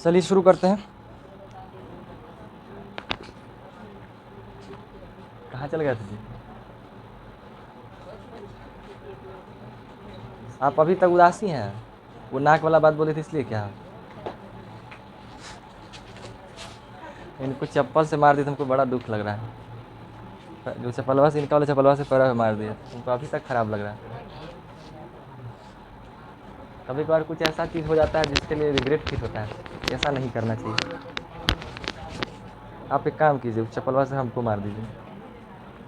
चलिए शुरू करते हैं। कहाँ चल गए थे जी? आप अभी तक उदासी हैं? वो नाक वाला बात बोले थे इसलिए क्या? इनको चप्पल से मार दिया, तुमको बड़ा दुख लग रहा है। जो चप्पलवा से, इनका वाला चप्पलवा से पैर मार दिया, तुमको अभी तक खराब लग रहा है। कभी कभार कुछ ऐसा चीज़ हो जाता है जिसके लिए रिग्रेट फील होता है। ऐसा नहीं करना चाहिए। आप एक काम कीजिए, उस चप्पलवा से हमको मार दीजिए,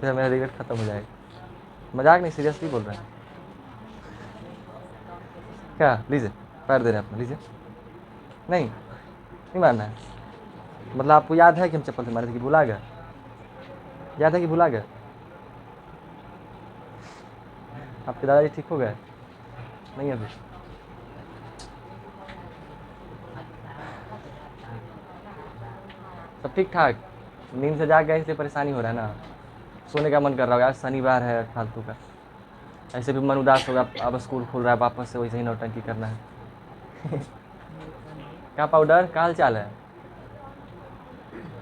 फिर मेरा रिग्रेट खत्म हो जाएगा। मजाक नहीं, सीरियसली बोल रहे हैं। क्या? लीजिए, पैर दे रहे हैं अपना, लीजिए। नहीं मानना है? मतलब आपको याद है कि हम चप्पल से मारे थे कि भुला गए? याद है कि भुला गए? आपके दादाजी ठीक हो गए? नहीं अभी? सब ठीक ठाक? नींद से जाग गए इसलिए परेशानी हो रहा है ना? सोने का मन कर रहा होगा, आज शनिवार है फालतू का। ऐसे भी मन उदास होगा, अब स्कूल खुल रहा है वापस से वैसे ही नौटंकी करना है। क्या पाउडर, क्या हाल चाल है?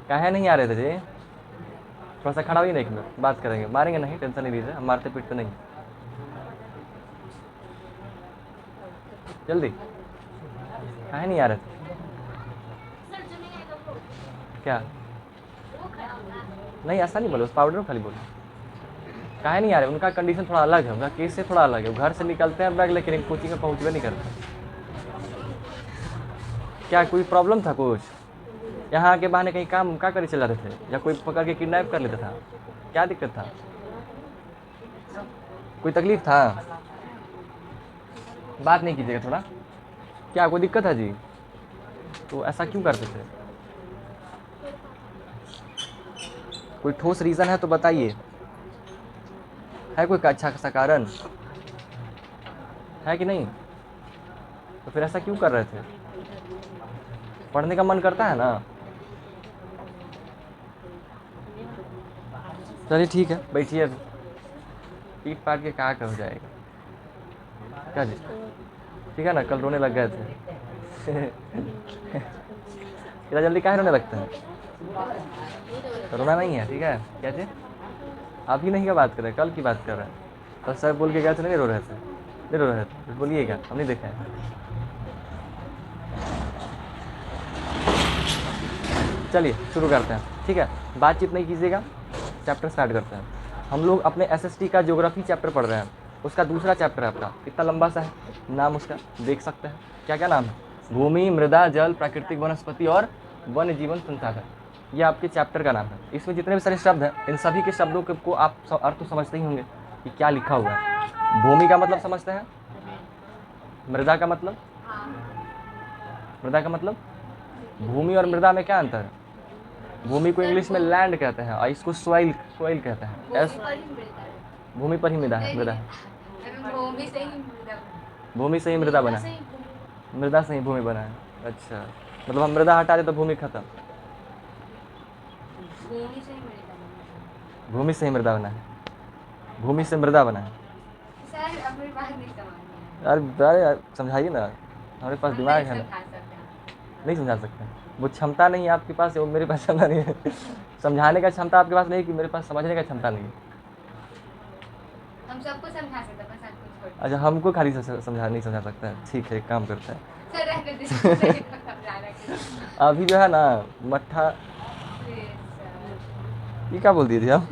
काहे नहीं आ रहे थे जी? थोड़ा सा खड़ा होइए ना, एक मिनट बात करेंगे। मारेंगे नहीं, टेंशन नहीं लीजिए, हम मारते पीटते नहीं। जल्दी काहे नहीं आ रहे थे? क्या? नहीं ऐसा नहीं बोलो, उस पाउडर में खाली बोलो। काहे नहीं आ रहे? उनका कंडीशन थोड़ा अलग है, उनका केस से थोड़ा अलग है। वो घर से निकलते हैं बैग लेकिन कोचिंग में पहुँचवे नहीं करते। क्या कोई प्रॉब्लम था कुछ? यहाँ आके बहाने कहीं काम क्या करे चला रहे थे, या कोई पकड़ के किडनैप कर लेता था? क्या दिक्कत था? कोई तकलीफ था? बात नहीं कीजिएगा थोड़ा। क्या कोई दिक्कत है जी? तो ऐसा क्यों करते थे? कोई ठोस रीज़न है तो बताइए। है कोई अच्छा खासा कारण? है कि नहीं? तो फिर ऐसा क्यों कर रहे थे? पढ़ने का मन करता है ना? चलिए ठीक है, बैठिए। पीट पाट के क्या कर हो जाएगा? क्या जी? ठीक है ना, कल रोने लग गए थे। इतना जल्दी काहे रोने लगते हैं? तो रोना नहीं है, ठीक है? क्या जी? आप ही नहीं क्या बात कर रहे हैं, कल की बात कर रहे हैं। कल सर बोल के गए थे, नहीं रो रहे थे? नहीं रो रहे थे? बोलिएगा, हम नहीं देखे हैं। चलिए शुरू करते हैं, ठीक है? बातचीत नहीं कीजिएगा, चैप्टर स्टार्ट करते हैं। हम लोग अपने एसएसटी का ज्योग्राफी चैप्टर पढ़ रहे हैं। उसका दूसरा चैप्टर है आपका, इतना लंबा सा है, नाम उसका देख सकते हैं। क्या क्या नाम है? भूमि, मृदा, जल, प्राकृतिक वनस्पति और वन्य जीवन संसाधन। ये आपके चैप्टर का नाम है। इसमें जितने भी सारे शब्द हैं, इन सभी के शब्दों को आप अर्थ तो समझते ही होंगे कि क्या लिखा हुआ है। भूमि का मतलब समझते हैं? मृदा का मतलब? मृदा का मतलब? भूमि और मृदा में क्या अंतर है? भूमि को इंग्लिश में लैंड कहते हैं और इसको सॉइल कहते हैं। भूमि पर ही मृदा है। भूमि से ही मृदा बना है। मृदा से ही भूमि बना है। अच्छा, मतलब हम मृदा हटा दे तो भूमि खत्म? भूमि से ही मृदा बना है। भूमि से मृदा बना है। अरे समझाइए ना, हमारे पास दिमाग है ना। नहीं समझा सकते? वो क्षमता नहीं है आपके पास, वो मेरे पास क्षमता नहीं है। समझाने का क्षमता आपके पास नहीं कि मेरे पास समझने का क्षमता नहीं है? हम सबको समझा सकते हैं, बस अच्छा, हमको खाली नहीं समझा सकता है। ठीक है, एक काम करता है। अभी जो है ना मट्ठा, ये क्या बोल दिए थे हम?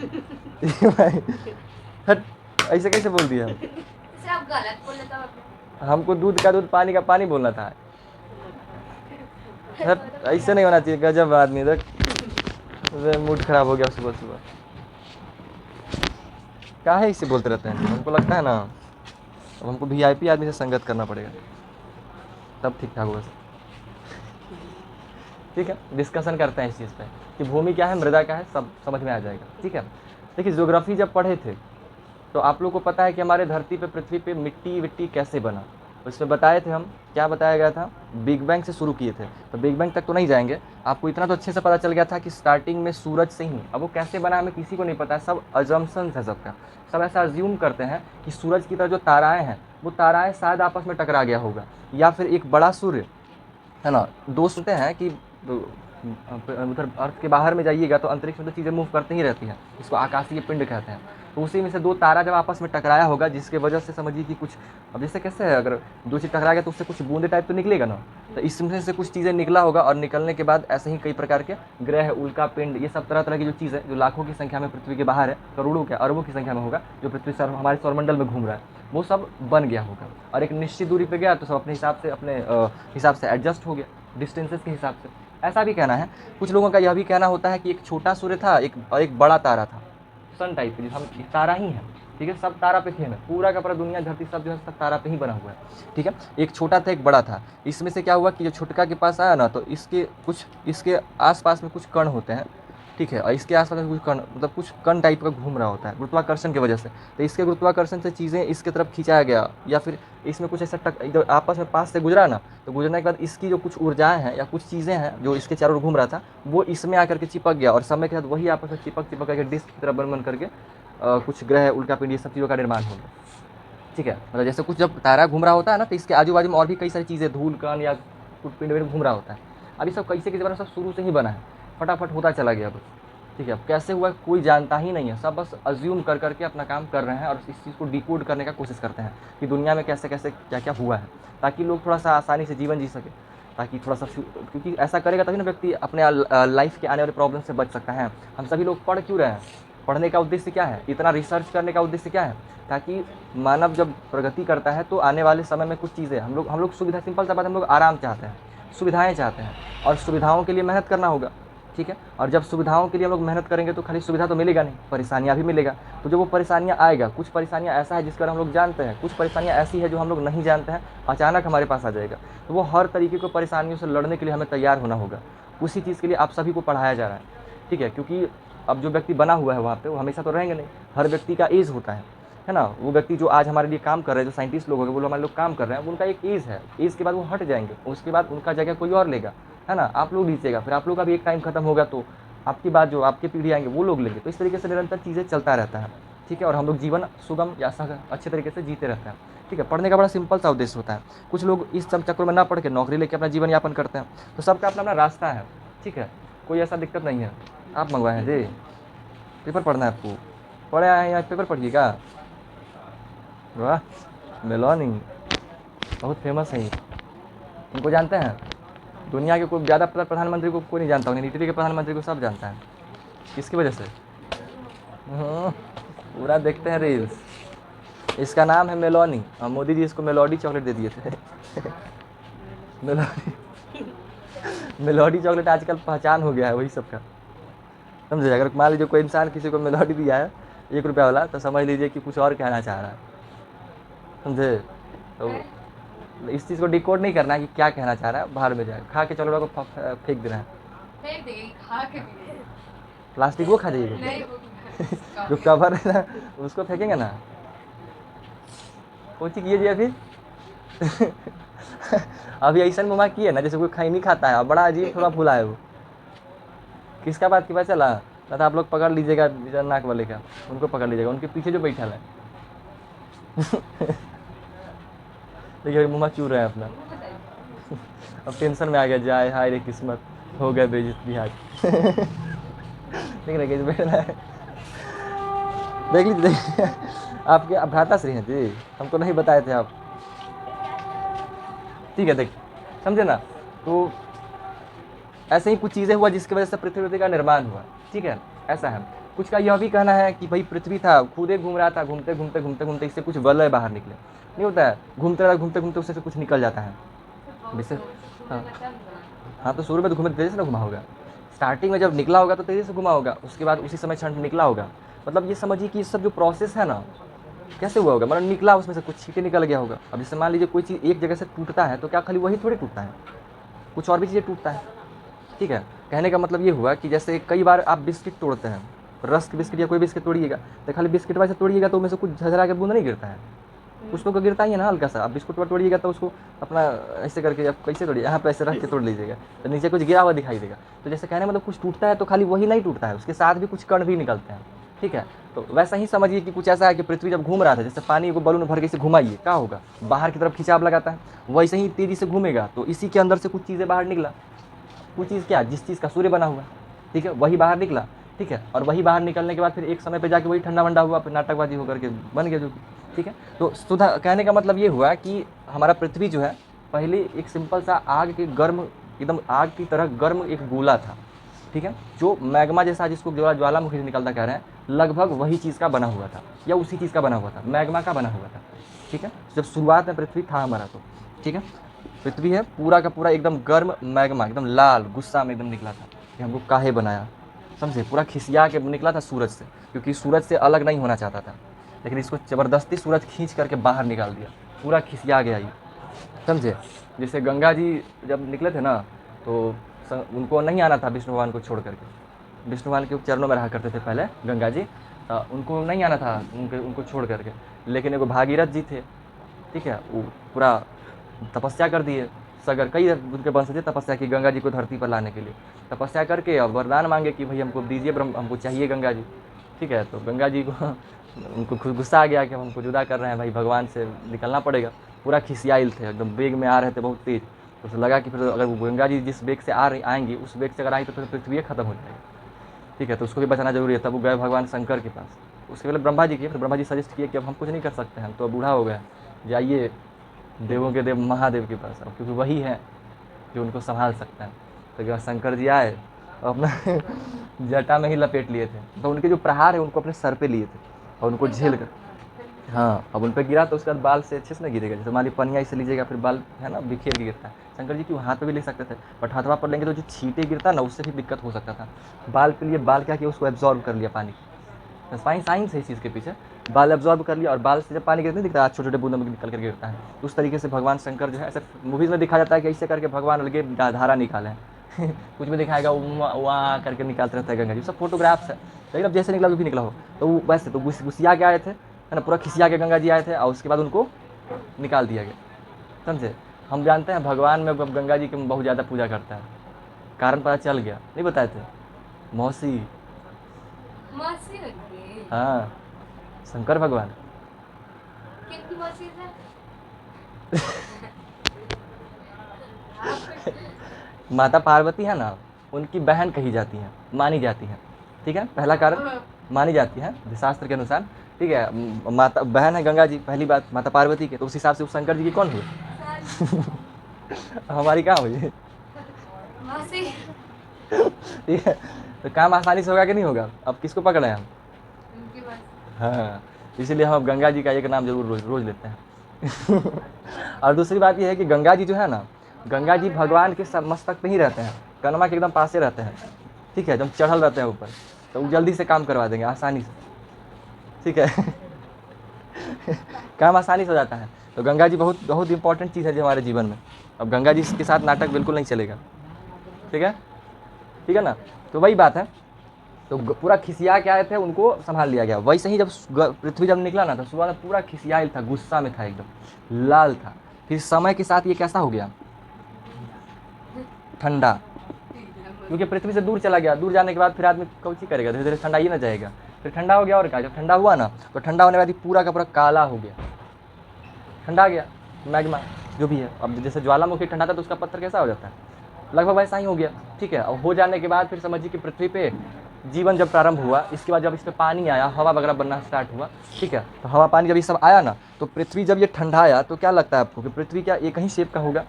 हट, ऐसे कैसे बोल दिया हम? सब गलत बोल लेता हूँ। हमको दूध का दूध, पानी का पानी बोलना था। हट, ऐसे नहीं होना चाहिए। गजब आदमी, देख मूड खराब हो गया सुबह सुबह। क्या है इसे बोलते रहते हैं? हमको लगता है ना अब हमको वीआईपी आदमी से संगत करना पड़ेगा, तब ठीक ठाक होगा। ठीक है, डिस्कशन करते हैं इस चीज़ पे कि भूमि क्या है, मृदा क्या है, सब समझ में आ जाएगा। ठीक है, देखिए ज्योग्राफी जब पढ़े थे तो आप लोग को पता है कि हमारे धरती पे, पृथ्वी पे मिट्टी विट्टी कैसे बना। उसमें बताए थे हम, क्या बताया गया था? बिग बैंग से शुरू किए थे। तो बिग बैंग तक तो नहीं जाएंगे, आपको इतना तो अच्छे से पता चल गया था कि स्टार्टिंग में सूरज से ही। अब वो कैसे बना हमें किसी को नहीं पता है, सब अजम्पशंस है सबका। सब ऐसा अज्यूम करते हैं कि सूरज की तरह जो ताराएं हैं, वो ताराएं शायद आपस में टकरा गया होगा, या फिर एक बड़ा सूर्य है ना। दोस्त सुनते हैं कि उधर अर्थ के बाहर में जाइएगा तो अंतरिक्ष में तो चीज़ें मूव करती ही रहती हैं, इसको आकाशीय पिंड कहते हैं। तो उसी में से दो तारा जब आपस में टकराया होगा, जिसके वजह से समझिए कि कुछ, अब जैसे कैसे है, अगर दो चीज़ टकराएगा तो उससे कुछ बूंदे टाइप तो निकलेगा ना, तो इसमें से कुछ चीज़ें निकला होगा, और निकलने के बाद ऐसे ही कई प्रकार के ग्रह, उल्का पिंड, ये सब तरह तरह की जो चीज़ है, जो लाखों की संख्या में पृथ्वी के बाहर है, करोड़ों क्या अरबों की संख्या में होगा, जो पृथ्वी सर हमारे सौरमंडल में घूम रहा है, वो सब बन गया होगा, और एक निश्चित दूरी पे गया तो सब अपने हिसाब से एडजस्ट हो गया, डिस्टेंसेस के हिसाब से। ऐसा भी कहना है। कुछ लोगों का यह भी कहना होता है कि एक छोटा सूर्य था, एक बड़ा तारा था, सन टाइप के, जिसे हम एक तारा ही है, ठीक है, सब तारा पे खेल है, पूरा का पूरा दुनिया धरती सब जो है सब तारा पे ही बना हुआ है, ठीक है। एक छोटा था एक बड़ा था। इसमें से क्या हुआ कि जो छोटका के पास आया ना, तो इसके आसपास में कुछ कण होते हैं, ठीक है, और इसके आसपास में कुछ कण, मतलब कुछ कण टाइप का घूम रहा होता है गुरुत्वाकर्षण की वजह से। तो इसके गुरुत्वाकर्षण से चीज़ें इसके तरफ खिंचाया गया, या फिर इसमें कुछ ऐसा इधर आपस में पास से गुजरा ना, तो गुजरने के बाद इसकी जो कुछ ऊर्जाएं हैं या कुछ चीज़ें हैं जो इसके चारों ओर घूम रहा था, वो इसमें आकर के चिपक गया, और समय के साथ वही आपस में चिपक करके डिस्क की तरह बन करके कुछ ग्रह, उल्का पिंड, ये सब चीज़ों का निर्माण हो गया, ठीक है। मतलब जैसे कुछ जब तारा घूम रहा होता है ना, तो इसके आजू बाजू में और भी कई सारी चीज़ें, धूल कण या कुछ पिंड विंड घूम रहा होता है। अभी सब कैसे किसी बारे सब शुरू से ही बना है, फटाफट होता चला गया बस, ठीक है। अब कैसे हुआ कोई जानता ही नहीं है, सब बस अज्यूम कर करके अपना काम कर रहे हैं, और इस चीज़ को डिकोड करने का कोशिश करते हैं कि दुनिया में कैसे कैसे क्या क्या हुआ है, ताकि लोग थोड़ा सा आसानी से जीवन जी सके, ताकि थोड़ा सा, क्योंकि ऐसा करेगा तभी ना व्यक्ति अपने लाइफ के आने वाले प्रॉब्लम से बच सकता है। हम सभी लोग पढ़ क्यों रहे हैं? पढ़ने का उद्देश्य क्या है? इतना रिसर्च करने का उद्देश्य क्या है? ताकि मानव जब प्रगति करता है तो आने वाले समय में कुछ चीज़ें, हम लोग सुविधा, सिंपल सा बात, हम लोग आराम चाहते हैं, सुविधाएं चाहते हैं, और सुविधाओं के लिए मेहनत करना होगा, ठीक है। और जब सुविधाओं के लिए हम लोग मेहनत करेंगे तो खाली सुविधा तो मिलेगा नहीं, परेशानियाँ भी मिलेगा। तो जब वो परेशानियाँ आएगा, कुछ परेशानियाँ ऐसा है जिसका हम लोग जानते हैं, कुछ परेशानियाँ ऐसी है जो हम लोग नहीं जानते हैं, अचानक हमारे पास आ जाएगा, तो वो हर तरीके की परेशानियों से लड़ने के लिए हमें तैयार होना होगा। उसी चीज़ के लिए आप सभी को पढ़ाया जा रहा है, ठीक है। क्योंकि अब जो व्यक्ति बना हुआ है वहाँ पे, वो हमेशा तो रहेंगे नहीं, हर व्यक्ति का एज होता है ना। वो व्यक्ति जो आज हमारे लिए काम कर रहे हैं, जो साइंटिस्ट लोग होंगे, वो हमारे लोग काम कर रहे हैं, उनका एक एज है, एज के बाद वो हट जाएंगे, उसके बाद उनका जगह कोई और लेगा, है ना। आप लोग लीजिएगा, फिर आप लोग का भी एक टाइम खत्म होगा, तो आपकी बात जो आपके पीढ़ी आएंगे वो लोग लेंगे। तो इस तरीके से निरंतर चीज़ें चलता रहता है, ठीक है। और हम लोग जीवन सुगम या अच्छे तरीके से जीते रहते हैं, ठीक है। पढ़ने का बड़ा सिंपल सा उद्देश्य होता है। कुछ लोग इस सब चक्कर में ना पढ़ के नौकरी लेके अपना जीवन यापन करते हैं, तो सबका अपना अपना रास्ता है, ठीक है, कोई ऐसा दिक्कत नहीं है। आप मंगवाए हैं जी, पेपर पढ़ना है आपको, पढ़े आए हैं यहाँ, पेपर पढ़िएगा। वाह, मेलोनी बहुत फेमस है ये, इनको जानते हैं? दुनिया के कोई ज़्यादा प्रधानमंत्री को कोई नहीं जानता, उन्हें इटली के प्रधानमंत्री को सब जानता है। किसकी वजह से? पूरा देखते हैं रील्स। इसका नाम है मेलोनी, और मोदी जी इसको मेलोडी चॉकलेट दे दिए थे। मेलोडी चॉकलेट आजकल पहचान हो गया है वही सबका, समझे। अगर मान लीजिए कोई इंसान किसी को मेलोडी दिया है ₹1 वाला, तो समझ लीजिए कि कुछ और कहना चाह रहा है, समझे। तो इस चीज़ को डिकोड नहीं करना है कि क्या कहना चाह रहा है, बाहर में जाए, खा के चलो को फेंक देना है, फेंक देंगे, खा के भी प्लास्टिक वो खा जाइएगा, नहीं, वो जो कवर है ना उसको फेंकेंगे ना। कोई चीज़ कीजिए फिर। अभी ऐसा मुँह किए ना जैसे कोई खाई नहीं खाता है, और बड़ा अजीब थोड़ा फूला है वो। किसका बात की पता चला? तो आप लोग पकड़ लीजिएगा नाक वाले का, उनको पकड़ लीजिएगा, उनके पीछे जो बैठा है। देखिए मुँह चूर रहे हैं अपना, अब टेंशन में आ गया, जाए हाय रे किस्मत, हो गया बेइज्जती आज। देख रहे कैसे बैठ रहा है, देख लीजिए। आपके भ्राताश्री हैं जी, हमको नहीं बताए थे आप, ठीक है। देख समझे ना। तो ऐसे ही कुछ चीज़ें हुआ जिसकी वजह से पृथ्वी का निर्माण हुआ, ठीक है, ऐसा है। कुछ का यह भी कहना है कि भाई पृथ्वी था, खुदे घूम रहा था, घूमते घूमते घूमते घूमते इससे कुछ वलय बाहर निकले, नहीं होता है, घूमते रहा घूमते घूमते उससे कुछ निकल जाता है। जैसे हाँ, तो सूर्य में तो घूमे तेज़ी से ना घुमा होगा, स्टार्टिंग में जब निकला होगा तो तेज़ी से घुमा होगा, उसके बाद उसी समय क्षण निकला होगा। मतलब ये समझिए कि ये सब जो प्रोसेस है ना, कैसे हुआ होगा, मतलब निकला, उसमें से कुछ छींटे निकल गया होगा। अब जैसे मान लीजिए कोई चीज़ एक जगह से टूटता है, तो क्या खाली वही थोड़ी टूटता है, कुछ और भी चीज़ें टूटता है, ठीक है। कहने का मतलब ये हुआ कि जैसे कई बार आप बिस्किट तोड़ते हैं, रस्क बिस्किट या कोई बिस्किट तोड़िएगा, तो खाली बिस्किट वैसे तोड़िएगा तो उसमें से कुछ झरझरा के बूंद नहीं गिरता है, कुछ तो गिरता ही है ना हल्का सा। आप बिस्कुट पर तोड़िएगा तो उसको अपना ऐसे करके, आप कैसे तोड़िए, यहाँ पे ऐसे रख के तोड़ लीजिएगा, तो नीचे कुछ गिरा हुआ दिखाई देगा। तो जैसे कहने मतलब कुछ टूटता है तो खाली वही नहीं टूटता है, उसके साथ भी कुछ कण भी निकलते हैं, ठीक है। तो वैसा ही समझिए कि कुछ ऐसा है कि पृथ्वी जब घूम रहा था, जैसे पानी को बलून भर के इसे घुमाइए, क्या होगा, बाहर की तरफ खिंचाव लगाता है, वैसे ही तेज़ी से घूमेगा, तो इसी के अंदर से कुछ चीज़ें बाहर निकला। वो चीज़ क्या, जिस चीज़ का सूर्य बना हुआ है, ठीक है, वही बाहर निकला, ठीक है। और वही बाहर निकलने के बाद फिर एक समय पे जाके वही ठंडा वंडा हुआ, फिर नाटकबाजी होकर के बन गया जो कि, ठीक है। तो सुधा कहने का मतलब ये हुआ कि हमारा पृथ्वी जो है पहले एक सिंपल सा आग के गर्म, एकदम आग की तरह गर्म एक गोला था, ठीक है, जो मैग्मा जैसा, जिसको ज्वालामुखी से निकलता कह रहे हैं, लगभग वही चीज़ का बना हुआ था, या उसी चीज़ का बना हुआ था, मैग्मा का बना हुआ था, ठीक है। जब शुरुआत में पृथ्वी था हमारा, तो ठीक है, पृथ्वी है पूरा का पूरा एकदम गर्म मैग्मा, एकदम लाल गुस्सा में एकदम निकला था कि हमको काहे बनाया, समझे, पूरा खिसिया के निकला था सूरज से, क्योंकि सूरज से अलग नहीं होना चाहता था, लेकिन इसको ज़बरदस्ती सूरज खींच करके बाहर निकाल दिया, पूरा खिसिया गया ये, समझे। जैसे गंगा जी जब निकले थे ना, तो उनको नहीं आना था विष्णु भगवान को छोड़ करके, विष्णु भगवान के चरणों में रहा करते थे पहले गंगा जी, उनको नहीं आना था उनको छोड़ करके, लेकिन एगो भागीरथ जी थे, ठीक है, वो पूरा तपस्या कर दिए, सगर कई उनके वंशज तपस्या की गंगा जी को धरती पर लाने के लिए, तपस्या करके और वरदान मांगे कि भाई हमको दीजिए ब्रह्म, हमको चाहिए गंगा जी, ठीक है। तो गंगा जी को उनको गुस्सा आ गया कि हम हमको जुदा कर रहे हैं, भाई भगवान से निकलना पड़ेगा, पूरा खिसियाइल थे, एकदम वेग में आ रहे थे बहुत तेज़, तो उसे लगा कि फिर अगर वो गंगा जी जिस वेग से आएंगी, उस वेग से अगर आई तो फिर पृथ्वी खत्म हो जाएगी, ठीक है, तो उसको भी बचाना जरूरी है। तब वो गए भगवान शंकर के पास, उसके पहले ब्रह्मा जी किए, फिर ब्रह्मा जी सजेस्ट किए कि अब हम कुछ नहीं कर सकते हैं, तो बूढ़ा हो गया, जाइए देवों के देव महादेव के पास, अब क्योंकि वही है जो उनको संभाल सकता है। तो शंकर जी आए और अपना जटा में ही लपेट लिए थे, तो उनके जो प्रहार है उनको अपने सर पे लिए थे और उनको झेल कर, हाँ, अब उन पर गिरा तो उसके बाद बाल से अच्छे से नहीं गिरेगा, जैसे मान ली पनिया से लीजिएगा फिर बाल है ना बिखेर के गिरता है, शंकर जी की हाथ पे भी ले सकते थे, बट हाथवा पर लेंगे तो जो छींटे गिरता ना, उससे भी दिक्कत हो सकता था। बाल पे लिए, बाल क्या किया, उसको एब्जॉर्ब कर लिया पानी, साइंस है इस चीज़ के पीछे, बाल एब्जॉर्ब कर लिया, और बाल से जब पानी गिरता नहीं दिखता, छोटे छोटे बूंदों में निकल कर गिरता है, उस तरीके से भगवान शंकर जो है, ऐसे मूवीज़ में दिखाया जाता है कि ऐसे करके भगवान अलगे धारा निकाले कुछ भी दिखाएगा वहाँ करके निकालते रहता है गंगा जी, सब फोटोग्राफ्स है, लेकिन अब जैसे निकला वो भी निकला हो, तो वो वैसे तो गुस्सिया के आए थे, है ना, पूरा खिसिया के गंगा जी आए थे, और उसके बाद उनको निकाल दिया गया, समझे। हम जानते हैं भगवान में अब गंगा जी की बहुत ज़्यादा पूजा करता है, कारण पता चल गया, नहीं बताए थे, मौसी, मासी लगी हाँ, शंकर भगवान कितनी मासी है माता पार्वती है ना, उनकी बहन कही जाती हैं, मानी जाती हैं, ठीक है, पहला कारण मानी जाती है शास्त्र के अनुसार, ठीक है। माता बहन है गंगा जी, पहली बात माता पार्वती के, तो उस हिसाब से उस शंकर जी की कौन हुई हमारी कहाँ हुई मासी ठीक है, तो काम आसानी से होगा कि नहीं होगा, अब किसको पकड़े हम, उनकी मासी हाँ, इसीलिए हम अब गंगा जी का एक नाम जरूर रोज रोज लेते हैं और दूसरी बात यह है कि गंगा जी जो है ना, गंगा जी भगवान के मस्तक पे ही रहते हैं, कनमा के एकदम पासे रहते हैं, ठीक है, जब चढ़ल रहते हैं ऊपर, तो वो जल्दी से काम करवा देंगे आसानी से, ठीक है काम आसानी से हो जाता है। तो गंगा जी बहुत बहुत इंपॉर्टेंट चीज़ है जो हमारे जीवन में, अब गंगा जी के साथ नाटक बिल्कुल नहीं चलेगा, ठीक है, ठीक है ना। तो वही बात है, तो पूरा खिसिया के आए थे, उनको संभाल लिया गया। वैसे ही जब पृथ्वी जब निकला ना, तो सुबह में पूरा खिसियाल था, गुस्सा में था, एकदम लाल था। फिर समय के साथ ये कैसा हो गया, ठंडा, क्योंकि पृथ्वी से दूर चला गया, दूर जाने के बाद फिर आदमी कौची करेगा, धीरे धीरे ठंडा ही ना जाएगा, फिर ठंडा हो गया। और क्या, जब ठंडा हुआ ना, तो ठंडा होने के बाद पूरा का पूरा काला हो गया, ठंडा गया मैग्मा जो भी है। अब जैसे ज्वालामुखी ठंडा था तो उसका पत्थर कैसा हो जाता है, लगभग वैसा ही हो गया, ठीक है। और हो जाने के बाद फिर समझिए कि पृथ्वी पे जीवन जब प्रारंभ हुआ, इसके बाद जब इस पर पानी आया, हवा वगैरह बनना स्टार्ट हुआ, ठीक है, तो हवा पानी जब ये सब आया ना, तो पृथ्वी जब ये ठंडा आया, तो क्या लगता है आपको कि पृथ्वी क्या एक ही शेप का होगा,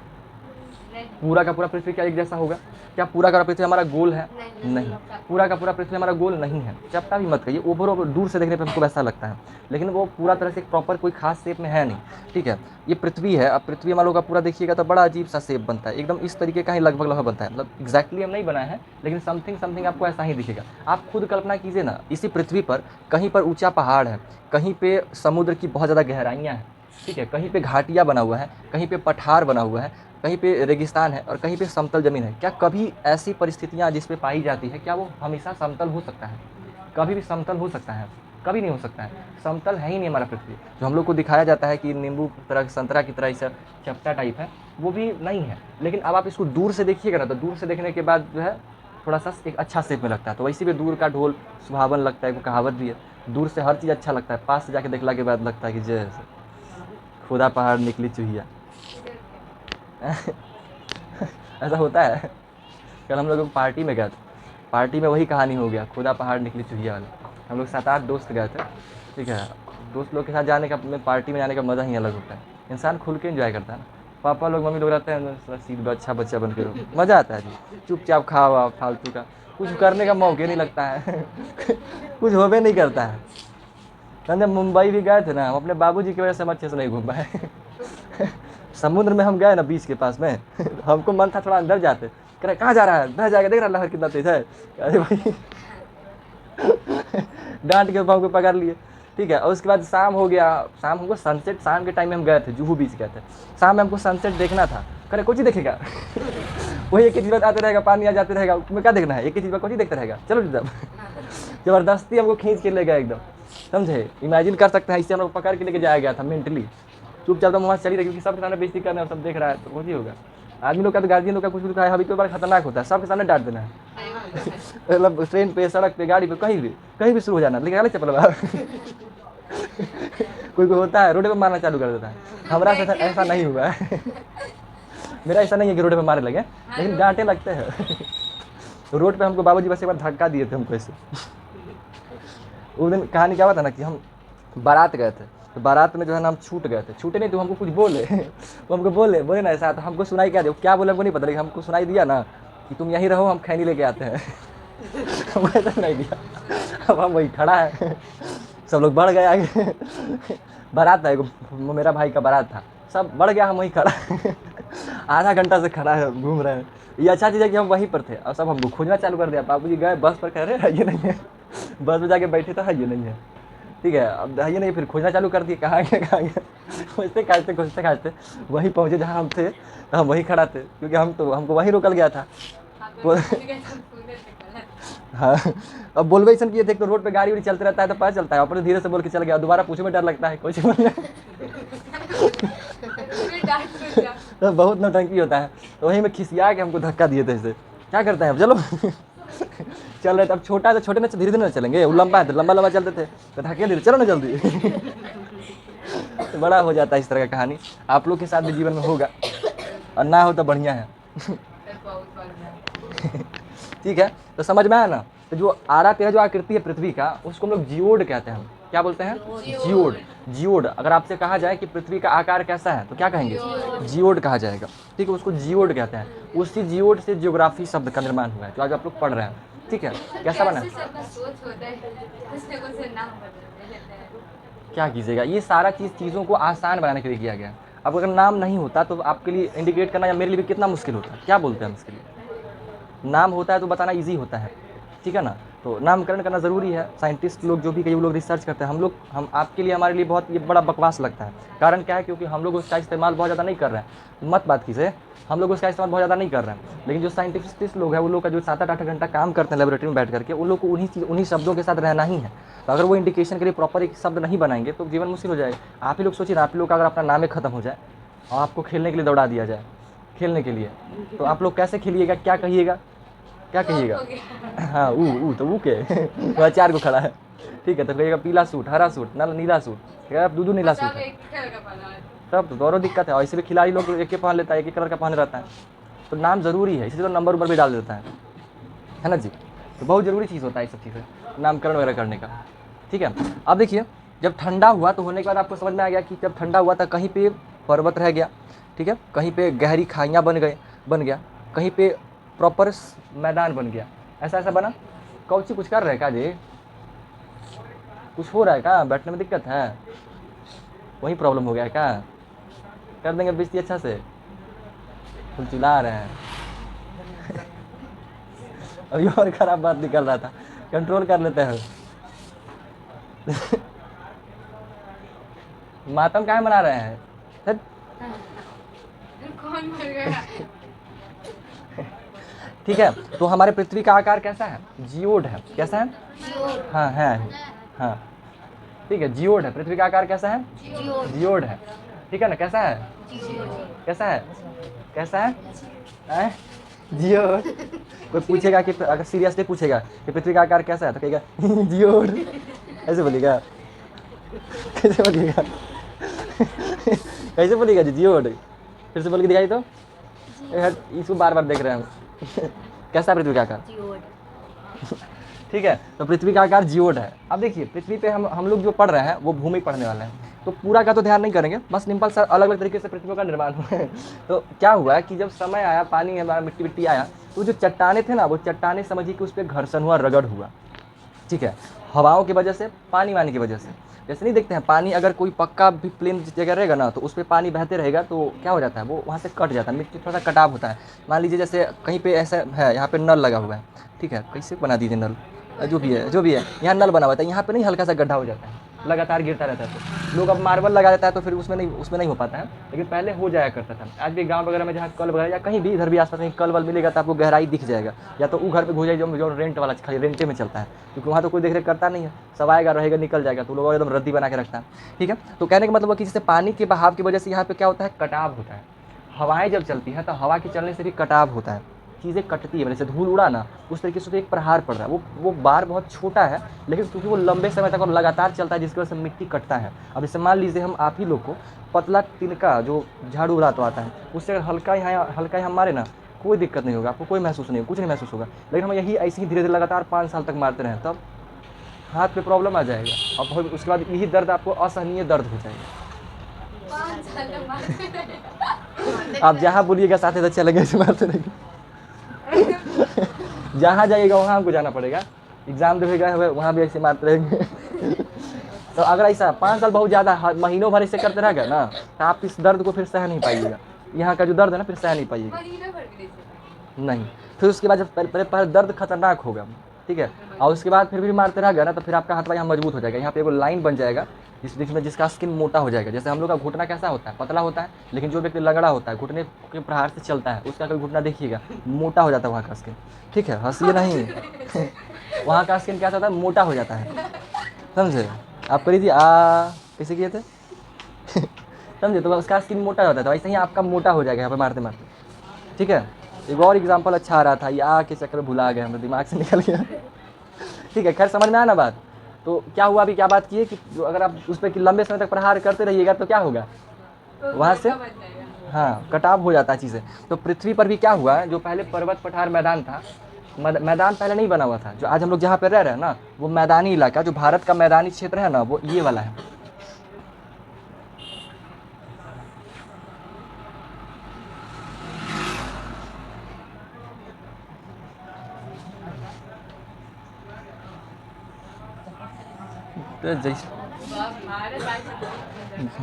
पूरा का पूरा पृथ्वी क्या एक जैसा होगा, क्या पूरा का पूरा पृथ्वी हमारा गोल है, नहीं, पूरा का पूरा पृथ्वी हमारा गोल नहीं है, चपटा भी मत कहिए, ओवर दूर से देखने पर हमको वैसा लगता है, लेकिन वो पूरा तरह से एक प्रॉपर कोई खास शेप में है नहीं, ठीक है। ये पृथ्वी है, अब पृथ्वी हमारा का पूरा देखिएगा तो बड़ा अजीब सा शेप बनता है, एकदम इस तरीके का ही लगभग लगभग बनता है, मतलब एग्जैक्टली हम नहीं बनाए हैं, लेकिन समथिंग समथिंग आपको ऐसा ही दिखेगा। आप खुद कल्पना कीजिए ना, इसी पृथ्वी पर कहीं पर ऊंचा पहाड़ है, कहीं पे समुद्र की बहुत ज़्यादा गहराइयाँ हैं, ठीक है, कहीं पे घाटियाँ बना हुआ है, कहीं पे पठार बना हुआ है, कहीं पे रेगिस्तान है और कहीं पे समतल ज़मीन है। क्या कभी ऐसी परिस्थितियाँ जिस पे पाई जाती है, क्या वो हमेशा समतल हो सकता है, कभी भी समतल हो सकता है, कभी नहीं हो सकता है, समतल है ही नहीं हमारा पृथ्वी। जो हम लोग को दिखाया जाता है कि नींबू की तरह, संतरा की तरह ऐसा चपटा टाइप है, वो भी नहीं है। लेकिन अब आप इसको दूर से देखिएगा ना, तो दूर से देखने के बाद जो है थोड़ा सा एक अच्छा शेप में लगता है। तो वैसे भी दूर का ढोल सुहावन लगता है, वो कहावत भी है। दूर से हर चीज़ अच्छा लगता है, पास से जाके देखला के बाद लगता है कि जैसे खुदा पहाड़ निकली चूहिया। इधर क्या? ऐसा होता है। कल हम लोग पार्टी में गए थे, पार्टी में वही कहानी हो गया, खुदा पहाड़ निकली चूहिया वाला। हम लोग 7-8 दोस्त गए थे, ठीक है। दोस्त लोग के साथ जाने का, में पार्टी में जाने का मज़ा ही अलग होता है। इंसान खुल के एंजॉय करता है ना। पापा लोग मम्मी लोग रहते हैं सीध अच्छा बच्चा बन के रहो, मज़ा आता है जी। चुपचाप खाओ आप फालतू का, कुछ करने का मौके नहीं लगता है। कुछ होबे नहीं करता है। हम जब मुंबई भी गए थे ना, हम अपने बाबूजी की वजह से हम अच्छे से नहीं घूम पाए। समुद्र में हम गए ना बीच के पास में, हमको मन था थोड़ा अंदर जाते, कह रहे कहाँ जा रहा है, बह जाएगा, देख रहा लहर कितना तेज है। अरे भाई डांट के हमको पकड़ लिए, ठीक है। और उसके बाद शाम हो गया, शाम हमको सनसेट, शाम के टाइम में हम गए थे, जुहू बीच गए थे। शाम में हमको सनसेट देखना था, कह रहे कुछ ही देखेगा। वही एक ही चीज़ आते रहेगा, पानी आ जाते रहेगा, तुम्हें क्या देखना है, एक ही चीज़ कुछ ही देखते रहेगा, चलो जब। जबरदस्ती हमको खींच के ले गए एकदम, समझे। इमेजिन कर सकते हैं, इससे हम लोग पकड़ के लेके जाया गया था मेंटली। चुपचाप तो वहाँ चली रही, क्योंकि सबके सामने बेइज्जती करना है, सब देख रहा है, तो कुछ ही होगा। आदमी लोग का तो, गार्जियन लोग का कुछ भी है, अभी तो बड़ा खतरनाक होता है, सबके सामने डांट देना है। मतलब ट्रेन पे, सड़क पे, गाड़ी पे, कहीं भी शुरू हो जाना, लेकिन अलग चप्पल बाहर। कोई होता है रोड पे मारना चालू कर देता है। हमारा साथ ऐसा नहीं हुआ है। मेरा ऐसा नहीं है कि रोड पे मारने लगे, लेकिन डांटे लगते हैं। रोड पे हमको बाबूजी बस एक बार धक्का दिए थे हमको ऐसे। उस दिन कहानी क्या हुआ था ना कि हम बारात गए थे, तो बारात में जो है ना हम छूट गए थे, छूटे नहीं तो हमको कुछ बोले। वो हमको बोले ना ऐसा, तो हमको सुनाई क्या दे, क्या बोले हमको नहीं पता, लेकिन हमको सुनाई दिया ना कि तुम यहीं रहो, हम खैनी लेके आते हैं। हमको ऐसा सुनाई दिया। अब हम वही खड़ा है, सब लोग बढ़ गए आगे। बारात था, एगो मेरा भाई का बारात था, सब बढ़ गया, हम वहीं खड़ा। आधा घंटा से खड़ा है, घूम रहे हैं। ये अच्छा चीज़ है कि हम वहीं पर थे, और सब हमको खोजना चालू कर दिया। बाबूजी गए बस पर, कह रहे हैं ये नहीं है, बस में जाके बैठे तो है ये नहीं है, ठीक है। अब ये नहीं, फिर खोजना चालू कर दिए, कहाँ गया कहाँ गया। खोजते खाजते वहीं पहुँचे जहाँ हम थे, तो हम वहीं खड़ा थे, क्योंकि हमको वहीं रोकल गया था। हाँ, अब बोलवे ऐसा किए थे, तो रोड पे गाड़ी वाड़ी चलते रहता है तो पता चलता है, अपने धीरे से बोल के चल गया, दोबारा पूछे में डर लगता है कुछ बोलने। तो बहुत नौटंकी होता है, तो वहीं में खिसिया के हमको धक्का दिए थे ऐसे। क्या करते हैं अब, चलो। चल रहे थे, अब छोटा है तो छोटे में धीरे धीरे चलेंगे, वो लंबा है तो लंबा लंबा चलते थे, तो धक्के धीरे चलो ना जल्दी। तो बड़ा हो जाता है इस तरह का कहानी, आप लोग के साथ भी जीवन में होगा, और ना हो तो बढ़िया है। ठीक है, तो समझ में आया ना। तो जो आरा तेरा जो आकृति है पृथ्वी का, उसको हम लोग जियोड कहते हैं। क्या बोलते हैं, जियोड। जियोड। अगर आपसे कहा जाए कि पृथ्वी का आकार कैसा है, तो क्या कहेंगे, जियोड कहा जाएगा, ठीक है। उसको जियोड कहते हैं। उसी जियोड से ज्योग्राफी शब्द का निर्माण हुआ है, जो आज आप लोग पढ़ रहे हैं, ठीक है। कैसा बना, क्या कीजिएगा, ये सारा चीज़ों को आसान बनाने के लिए किया गया है। अब अगर नाम नहीं होता तो आपके लिए इंडिकेट करना या मेरे लिए भी कितना मुश्किल होता है, क्या बोलते हैं हम इसके लिए। नाम होता है तो बताना इजी होता है, ठीक है ना। तो नामकरण करना ज़रूरी है। साइंटिस्ट लोग जो भी कई लोग रिसर्च करते हैं, हम आपके लिए, हमारे लिए बहुत ये बड़ा बकवास लगता है। कारण क्या है, क्योंकि हम लोग उसका इस्तेमाल बहुत ज़्यादा नहीं कर रहे हैं, मत बात कीजिए, हम लोग उसका इस्तेमाल बहुत ज़्यादा नहीं कर रहे हैं। लेकिन जो साइंटिस्ट लोग हैं, वो लोग का जो 7-8 घंटा काम करते हैं लेबोरेटरी में बैठ करके, उन लोग को उन्हीं शब्दों के साथ रहना ही है। तो अगर वो इंडिकेशन के लिए प्रॉपर एक शब्द नहीं बनाएंगे तो जीवन मुश्किल हो जाएगा। आप ही लोग सोचिए ना, आप लोग का अगर अपना नाम खत्म हो जाए और आपको खेलने के लिए दौड़ा दिया जाए, खेलने के लिए, तो आप लोग कैसे खेलिएगा, क्या कहिएगा, क्या कहिएगा। हाँ, तो वो के वह 4 को खड़ा है, ठीक है। तो कहिएगा पीला सूट, हरा सूट, नीला सूट, कहेगा दूधू नीला सूट है, तब तो दोनों दिक्कत है। और ऐसे भी खिलाड़ी लोग एक ही पहन लेता है, एक ही कलर का पहन रहता है। तो नाम ज़रूरी है, इसलिए तो नंबर भी डाल देता है ना जी। तो बहुत ज़रूरी चीज़ होता है ये सब चीज़ें, नामकरण वगैरह करने का, ठीक है। अब देखिए, जब ठंडा हुआ तो होने के बाद आपको समझ में आ गया कि जब ठंडा हुआ था, कहीं पे पर्वत रह गया, ठीक है, कहीं पे गहरी खाइयाँ बन गया, कहीं पे प्रॉपर मैदान बन गया, ऐसा बना। कौची कुछ कर रहे क्या जी, कुछ हो रहा है क्या, बैठने में दिक्कत है, वही प्रॉब्लम हो गया क्या, कर देंगे बेइज्जती अच्छा से, तुम चिल्ला रहे हैं। अभी और खराब बात निकल रहा था, कंट्रोल कर लेते हैं। मातम काहे मना रहे हैं, कौन मर गया। ठीक है। तो हमारे पृथ्वी का आकार कैसा है, जियोड है, कैसा है, हाँ है, हाँ ठीक है, जियोड है। पृथ्वी का आकार कैसा है, जियोड है, ठीक है ना। कैसा है, कैसा है, कैसा है, जियोड। कोई पूछेगा कि अगर सीरियसली पूछेगा कि पृथ्वी का आकार कैसा है तो कहेगा जियोड, ऐसे बोलेगा। कैसे बोलिएगा? कैसे बोलिएगा जी जियोड? फिर से बोल के दिखाई तो यार, इसको बार बार देख रहे हैं हम। कैसा पृथ्वी का आकार? ठीक है, तो पृथ्वी का आकार जियोड है। अब देखिए पृथ्वी पे हम लोग जो पढ़ रहे हैं वो भूमि पढ़ने वाले हैं, तो पूरा का तो ध्यान नहीं करेंगे, बस सिंपल सा अलग अलग तरीके से पृथ्वी का निर्माण हुआ है। तो क्या हुआ कि जब समय आया, पानी हमारा मिट्टी मिट्टी आया, तो जो चट्टाने थे ना, वो चट्टाने समझिए कि उस पर घर्षण हुआ, रगड़ हुआ। ठीक है, हवाओं की वजह से, पानी वानी की वजह से। जैसे नहीं देखते हैं पानी, अगर कोई पक्का भी प्लेन जगह रहेगा ना तो उस पर पानी बहते रहेगा तो क्या हो जाता है, वो वहाँ से कट जाता है, मिट्टी थोड़ा सा कटाव होता है। मान लीजिए जैसे कहीं पे ऐसा है, यहाँ पे नल लगा हुआ है, ठीक है, कैसे बना दीजिए नल, जो भी है यहाँ नल बना हुआ था, यहाँ पे नहीं हल्का सा गड्ढा हो जाता है, लगातार गिरता रहता है। तो लोग अब मार्बल लगा देता है तो फिर उसमें नहीं हो पाता है, लेकिन पहले हो जाया करता था। आज भी गांव वगैरह में जहाँ कल वगैरह या कहीं भी इधर भी आसपास कहीं कल वल मिलेगा तो आपको गहराई दिख जाएगा, या तो वो घर पे घुस जाए जो रेंट वाला खाली रेंटे में चलता है, क्योंकि वहाँ तो कोई देख रेख करता नहीं है, सब आएगा रहेगा निकल जाएगा, तो लोग एकदम रद्दी बना के रखता है। ठीक है, तो कहने का मतलब है कि जैसे पानी के बहाव की वजह से यहाँ पे क्या होता है, कटाव होता है। हवाएं जब चलती हैं तो हवा के चलने से भी कटाव होता है, चीज़ें कटती है, जैसे धूल उड़ा ना उस तरीके से तो एक प्रहार पड़ रहा है। वो बार बहुत छोटा है, लेकिन क्योंकि वो लंबे समय तक और लगातार चलता है जिसकी वजह से मिट्टी कटता है। अब जैसे मान लीजिए हम आप ही लोग को पतला तिनका जो झाड़ू उड़ा तो आता है, उससे हल्का ही हम मारे ना, कोई दिक्कत नहीं होगा, आपको कोई महसूस नहीं होगा, कुछ नहीं महसूस होगा। लेकिन हम यही ऐसे ही धीरे धीरे लगातार 5 साल तक मारते रहें तब हाथ पे प्रॉब्लम आ जाएगा, और उसके बाद यही दर्द आपको असहनीय दर्द हो जाएगा। 5 साल तक मारते आप जहाँ बोलिएगा साथ ही अच्छा लगे ऐसे मारते रहेंगे। जहाँ जाइएगा वहाँ हमको जाना पड़ेगा, एग्जाम देगा वहाँ भी ऐसे मारते रहेंगे। तो अगर ऐसा 5 साल बहुत ज़्यादा, महीनों भर ऐसे करते रहेगा ना तो आप इस दर्द को फिर सह नहीं पाइएगा, यहाँ का जो दर्द है ना फिर सह नहीं पाइएगा। महीना भर भी नहीं। नहीं, फिर उसके बाद जब पहले दर्द खतरनाक होगा, ठीक है, और उसके बाद फिर भी मारते रहेगा ना तो फिर आपका हाथ पाँव यहाँ मजबूत हो जाएगा, यहाँ पे एगो लाइन बन जाएगा जिसका स्किन मोटा हो जाएगा। जैसे हम लोग का घुटना कैसा होता है, पतला होता है, लेकिन जो व्यक्ति लगड़ा होता है, घुटने के प्रहार से चलता है, उसका कभी घुटना देखिएगा मोटा हो जाता है वहाँ का स्किन। ठीक है, हंसिए नहीं। वहाँ का स्किन कैसा होता है, मोटा हो जाता है, समझे? आप करी थी कैसे किए थे? समझे? तो उसका स्किन मोटा होता है, तो ऐसे ही आपका मोटा हो जाएगा यहाँ पे मारते मारते। ठीक है, एक और एग्जाम्पल अच्छा आ रहा था, ये के चक्कर भुला गया, हमें दिमाग से निकल गया। ठीक है, खैर समझ में आया ना बात। तो क्या हुआ, अभी क्या बात की है कि अगर आप उस पर लंबे समय तक प्रहार करते रहिएगा तो क्या होगा, वहाँ से हाँ कटाव हो जाता है चीज़ें। तो पृथ्वी पर भी क्या हुआ, जो पहले पर्वत पठार मैदान था, मैदान पहले नहीं बना हुआ था। जो आज हम लोग जहाँ पे रह रहे हैं ना, वो मैदानी इलाका, जो भारत का मैदानी क्षेत्र है ना, वो ये वाला है। तो जैसे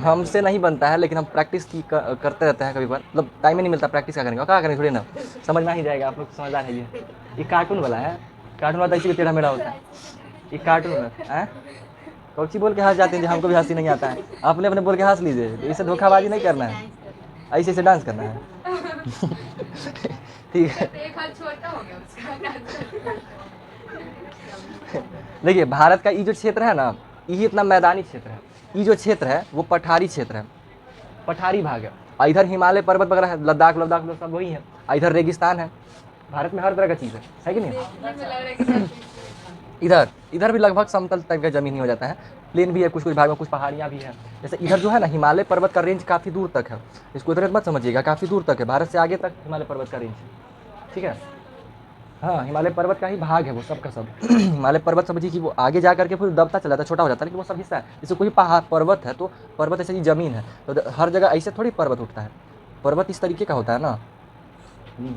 हमसे नहीं बनता है, लेकिन हम प्रैक्टिस करते रहते हैं, कभी बार मतलब टाइम ही नहीं मिलता प्रैक्टिस क्या करेंगे, क्या करेंगे थोड़ी ना, समझ में ही जाएगा, आप लोग समझदार है। ये कार्टून वाला है, कार्टून वाला इसी को टेढ़ा मेढ़ा होता है, ये कार्टून है। कौची बोल के हंस जाते हैं, जो हमको भी हंसी नहीं आता है, अपने अपने बोल के हंस लीजिए, इसे धोखाबाजी नहीं करना है, ऐसे ऐसे डांस करना है। ठीक है, एक हाथ छोटा हो गया उसका। देखिए भारत का ये जो क्षेत्र है ना, ये इतना मैदानी क्षेत्र है, ये जो क्षेत्र है वो पठारी क्षेत्र है, पठारी भाग है। और इधर हिमालय पर्वत वगैरह है, लद्दाख सब वही है, और इधर रेगिस्तान है। भारत में हर तरह का चीज़ है कि नहीं? देखने में लग रहा है कि सब इधर भी लगभग समतल टाइप का ज़मीन ही हो जाता है, प्लेन भी है कुछ भाग में, कुछ पहाड़ियाँ भी हैं। जैसे इधर जो है ना, हिमालय पर्वत का रेंज काफ़ी दूर तक है, इसको इधर मत समझिएगा, काफ़ी दूर तक है, भारत से आगे तक हिमालय पर्वत का रेंज है। ठीक है, हाँ हिमालय पर्वत का ही भाग है वो सब का सब। हिमालय पर्वत समझिए कि वो आगे जा करके फिर दबता चला जाता है, छोटा हो जाता है, लेकिन वो सब हिस्सा है। जैसे कोई पहाड़ पर्वत है तो पर्वत ऐसे ही ज़मीन है, तो हर जगह ऐसे थोड़ी पर्वत उठता है। पर्वत इस तरीके का होता है ना,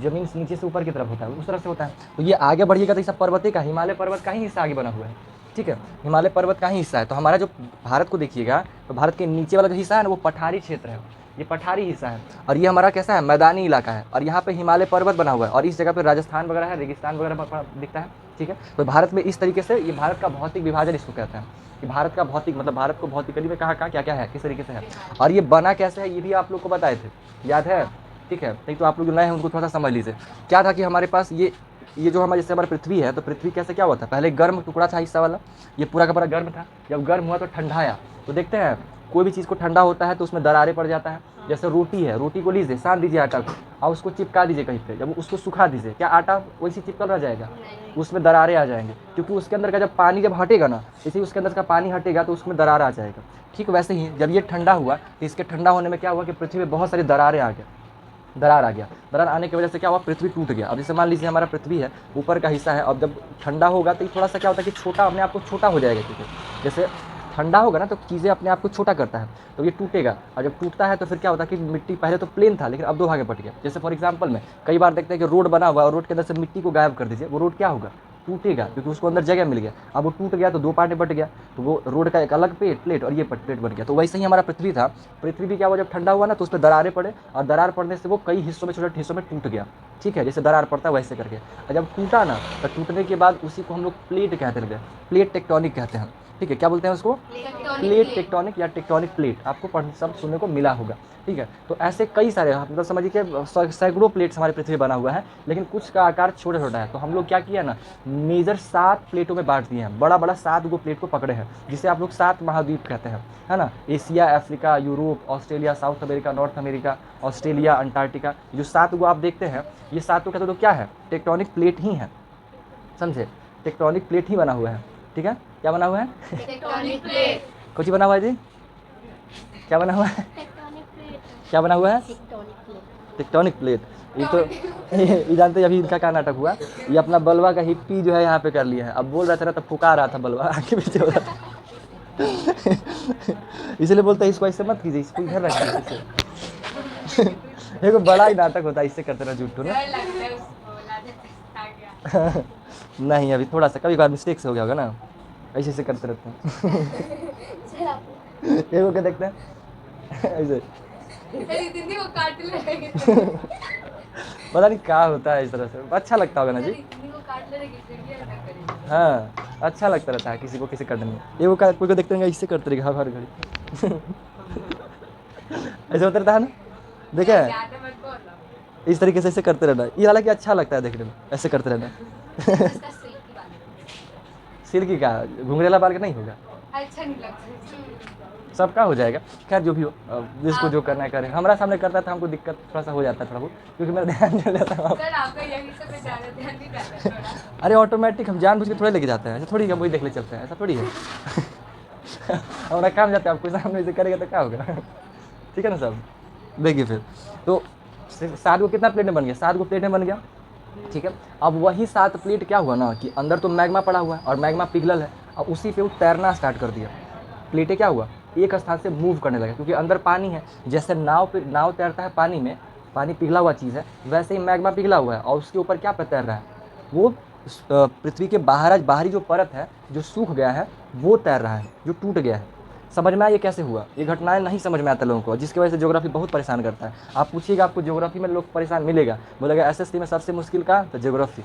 ज़मीन से नीचे से ऊपर की तरफ होता है, उस तरफ से होता है। तो ये आगे बढ़िएगा तो ये सब पर्वत का, हिमालय पर्वत का ही हिस्सा आगे बना हुआ है। ठीक है, हिमालय पर्वत का ही हिस्सा है। तो हमारा जो भारत को देखिएगा, तो भारत के नीचे वाला जो हिस्सा है ना, वो पठारी क्षेत्र है, ये पठारी हिस्सा है। और ये हमारा कैसा है, मैदानी इलाका है, और यहाँ पे हिमालय पर्वत बना हुआ है, और इस जगह पे राजस्थान वगैरह है, रेगिस्तान वगैरह दिखता है। ठीक है, तो भारत में इस तरीके से, ये भारत का भौतिक विभाजन इसको कहते हैं, कि भारत का भौतिक मतलब भारत को भौतिकली में कहाँ क्या क्या है, किस तरीके से है, और ये बना कैसे है, ये भी आप लोग को बताए थे, याद है? ठीक है, नहीं तो आप लोग जो नए हैं उनको थोड़ा सा समझ लीजिए। क्या था कि हमारे पास ये जो हमारे जैसे हमारी पृथ्वी है, तो पृथ्वी कैसे क्या हुआ था, पहले गर्म टुकड़ा था हिस्सा वाला, ये पूरा का पूरा गर्म था। जब गर्म हुआ तो ठंडा आया, तो देखते हैं कोई भी चीज़ को ठंडा होता है तो उसमें दरारें पड़ जाता है, जैसे रोटी है, रोटी को लीजिए, सान दीजिए आटा को और उसको चिपका दीजिए कहीं पे, जब उसको सुखा दीजिए, क्या आटा वैसे चिपकल रह जाएगा? उसमें दरारें आ जाएंगे, क्योंकि उसके अंदर का जब पानी जब हटेगा ना, इसी उसके अंदर का पानी हटेगा तो उसमें दरार आ जाएगा। ठीक वैसे ही जब ये ठंडा हुआ तो इसके ठंडा होने में क्या हुआ कि पृथ्वी में बहुत सारी दरारें आ गया, दरार आ गया। दरार आने की वजह से क्या हुआ, पृथ्वी टूट गया। अब जैसे मान लीजिए हमारा पृथ्वी है, ऊपर का हिस्सा है, अब जब ठंडा होगा तो ये थोड़ा सा क्या होता है कि छोटा, अपने आप को छोटा हो जाएगा, क्योंकि जैसे ठंडा होगा ना तो चीज़ें अपने आप को छोटा करता है, तो ये टूटेगा। और जब टूटता है तो फिर क्या होता है कि मिट्टी पहले तो प्लेन था लेकिन अब दो भागे बट गया। जैसे फॉर एग्जांपल में कई बार देखते हैं कि रोड बना हुआ है और रोड के अंदर से मिट्टी को गायब कर दीजिए, वो रोड क्या होगा, टूटेगा, क्योंकि उसको अंदर जगह मिल गया। अब वो टूट गया तो दो पार्ट में बट गया, तो वो रोड का एक अलग प्लेट और ये प्लेट बन गया। तो वैसे ही हमारा पृथ्वी था, पृथ्वी भी क्या हुआ, जब ठंडा हुआ ना तो उस पर दरारें पड़े और दरार पड़ने से वो कई हिस्सों में, छोटे छोटे हिस्सों में टूट गया। ठीक है, जैसे दरार पड़ता है वैसे करके। और जब टूटा ना तो टूटने के बाद उसी को हम लोग प्लेट कहते हैं, प्लेट टेक्टोनिक कहते हैं। ठीक है, क्या बोलते हैं उसको, प्लेट टेक्टोनिक या टेक्टोनिक प्लेट, आपको शब्द सुनने को मिला होगा। ठीक है, तो ऐसे कई सारे, मतलब समझिए कि सैकड़ों प्लेट्स हमारे पृथ्वी बना हुआ है, लेकिन कुछ का आकार छोटा छोटा है। तो हम लोग क्या किया ना, मेजर 7 प्लेटों में बांट दिए हैं, बड़ा बड़ा 7 गो प्लेट को पकड़े हैं, जिसे आप लोग 7 महाद्वीप कहते हैं, है ना। Asia, Africa, Europe, Australia, south America, north America, Australia, Antarctica, जो 7 गो आप देखते हैं, ये 7 कहते तो क्या है, टेक्टोनिक प्लेट ही है, समझे, टेक्टोनिक प्लेट ही बना हुआ है। ठीक है, क्या बना हुआ है, टेक्टोनिक प्लेट। कुछ बना हुआ है जी, क्या बना हुआ है, क्या बना हुआ है, टेक्टोनिक प्लेट। ये तो ये जानते हैं, अभी इनका क्या नाटक हुआ, ये अपना बलवा का हिप्पी जो है यहाँ पे कर लिया है। अब बोल रहा था ना, तब फुका रहा था बलवा, आगे पीछे हो रहा था। इसलिए बोलते हैं इसको ऐसे मत कीजिए, इसको इधर रखिए। इसे एक बड़ा ही नाटक होता है, इससे करते रहो झूठ ना। डर लगता है उसको, लाजत आ गया। नहीं, अभी थोड़ा सा कभी कभार मिस्टेक से हो गया होगा ना, ऐसे ऐसे करते रहते हैं। ये वो क्या देखते हैं ऐसे, अरे दीदी वो काट ले पता नहीं क्या होता है, इस तरह से अच्छा लगता होगा ना जी। दीदी को काट ले फिर भी ऐसा करेंगे। हाँ, अच्छा लगता रहता है किसी को किसी करने में। ये वो कोई को देखते हैं इससे करते रहेगा हर घड़ी। ऐसे होता रहता है ना, देखे है? याद है मत बोलो। इस तरीके से ऐसे करते रहना, ये हालांकि अच्छा लगता है देखने में, ऐसे करते रहना। इसका सिल्क की बात है। सिल्की का घुंघरेला बाल का नहीं होगा, अच्छा नहीं लगता। सबका हो जाएगा। खैर जो भी हो, जिसको जो करना है करे। हमारा सामने करता था, हमको दिक्कत थोड़ा सा हो जाता है थोड़ा बहुत, क्योंकि मेरा ध्यान चल जाता है। सर आपका यही सब पे ज़्यादा ध्यान नहीं जाता थोड़ा। अरे ऑटोमेटिक हम जानबूझ के थोड़े लेके जाते हैं, ऐसा थोड़ी है वही देख ले चलते हैं, ऐसा थोड़ी है। हमारा काम जाता है, आपको सामने से करेगा तो क्या होगा। ठीक है ना सब, देखिए फिर तो 7 को कितना प्लेट में बन गया, 7 को प्लेट में बन गया। ठीक है, अब वही 7 प्लेट क्या हुआ ना कि अंदर तो मैग्मा पड़ा हुआ है और मैग्मा पिघलल है, और उसी पे वो तैरना स्टार्ट कर दिया। प्लेटें क्या हुआ, एक स्थान से मूव करने लगा, क्योंकि अंदर पानी है। जैसे नाव तैरता है पानी में, पानी पिघला हुआ चीज़ है, वैसे ही मैग्मा पिघला हुआ है और उसके ऊपर क्या पे तैर रहा है, वो पृथ्वी के बाहरी जो परत है जो सूख गया है वो तैर रहा है, जो टूट गया है। समझ में आया ये कैसे हुआ, ये घटनाएं नहीं समझ में आता लोगों को, जिसकी वजह से ज्योग्राफी बहुत परेशान करता है। आप पूछिएगा आपको ज्योग्राफी में लोग परेशान मिलेगा, बोलेगा एसएससी में सबसे मुश्किल का तो ज्योग्राफी।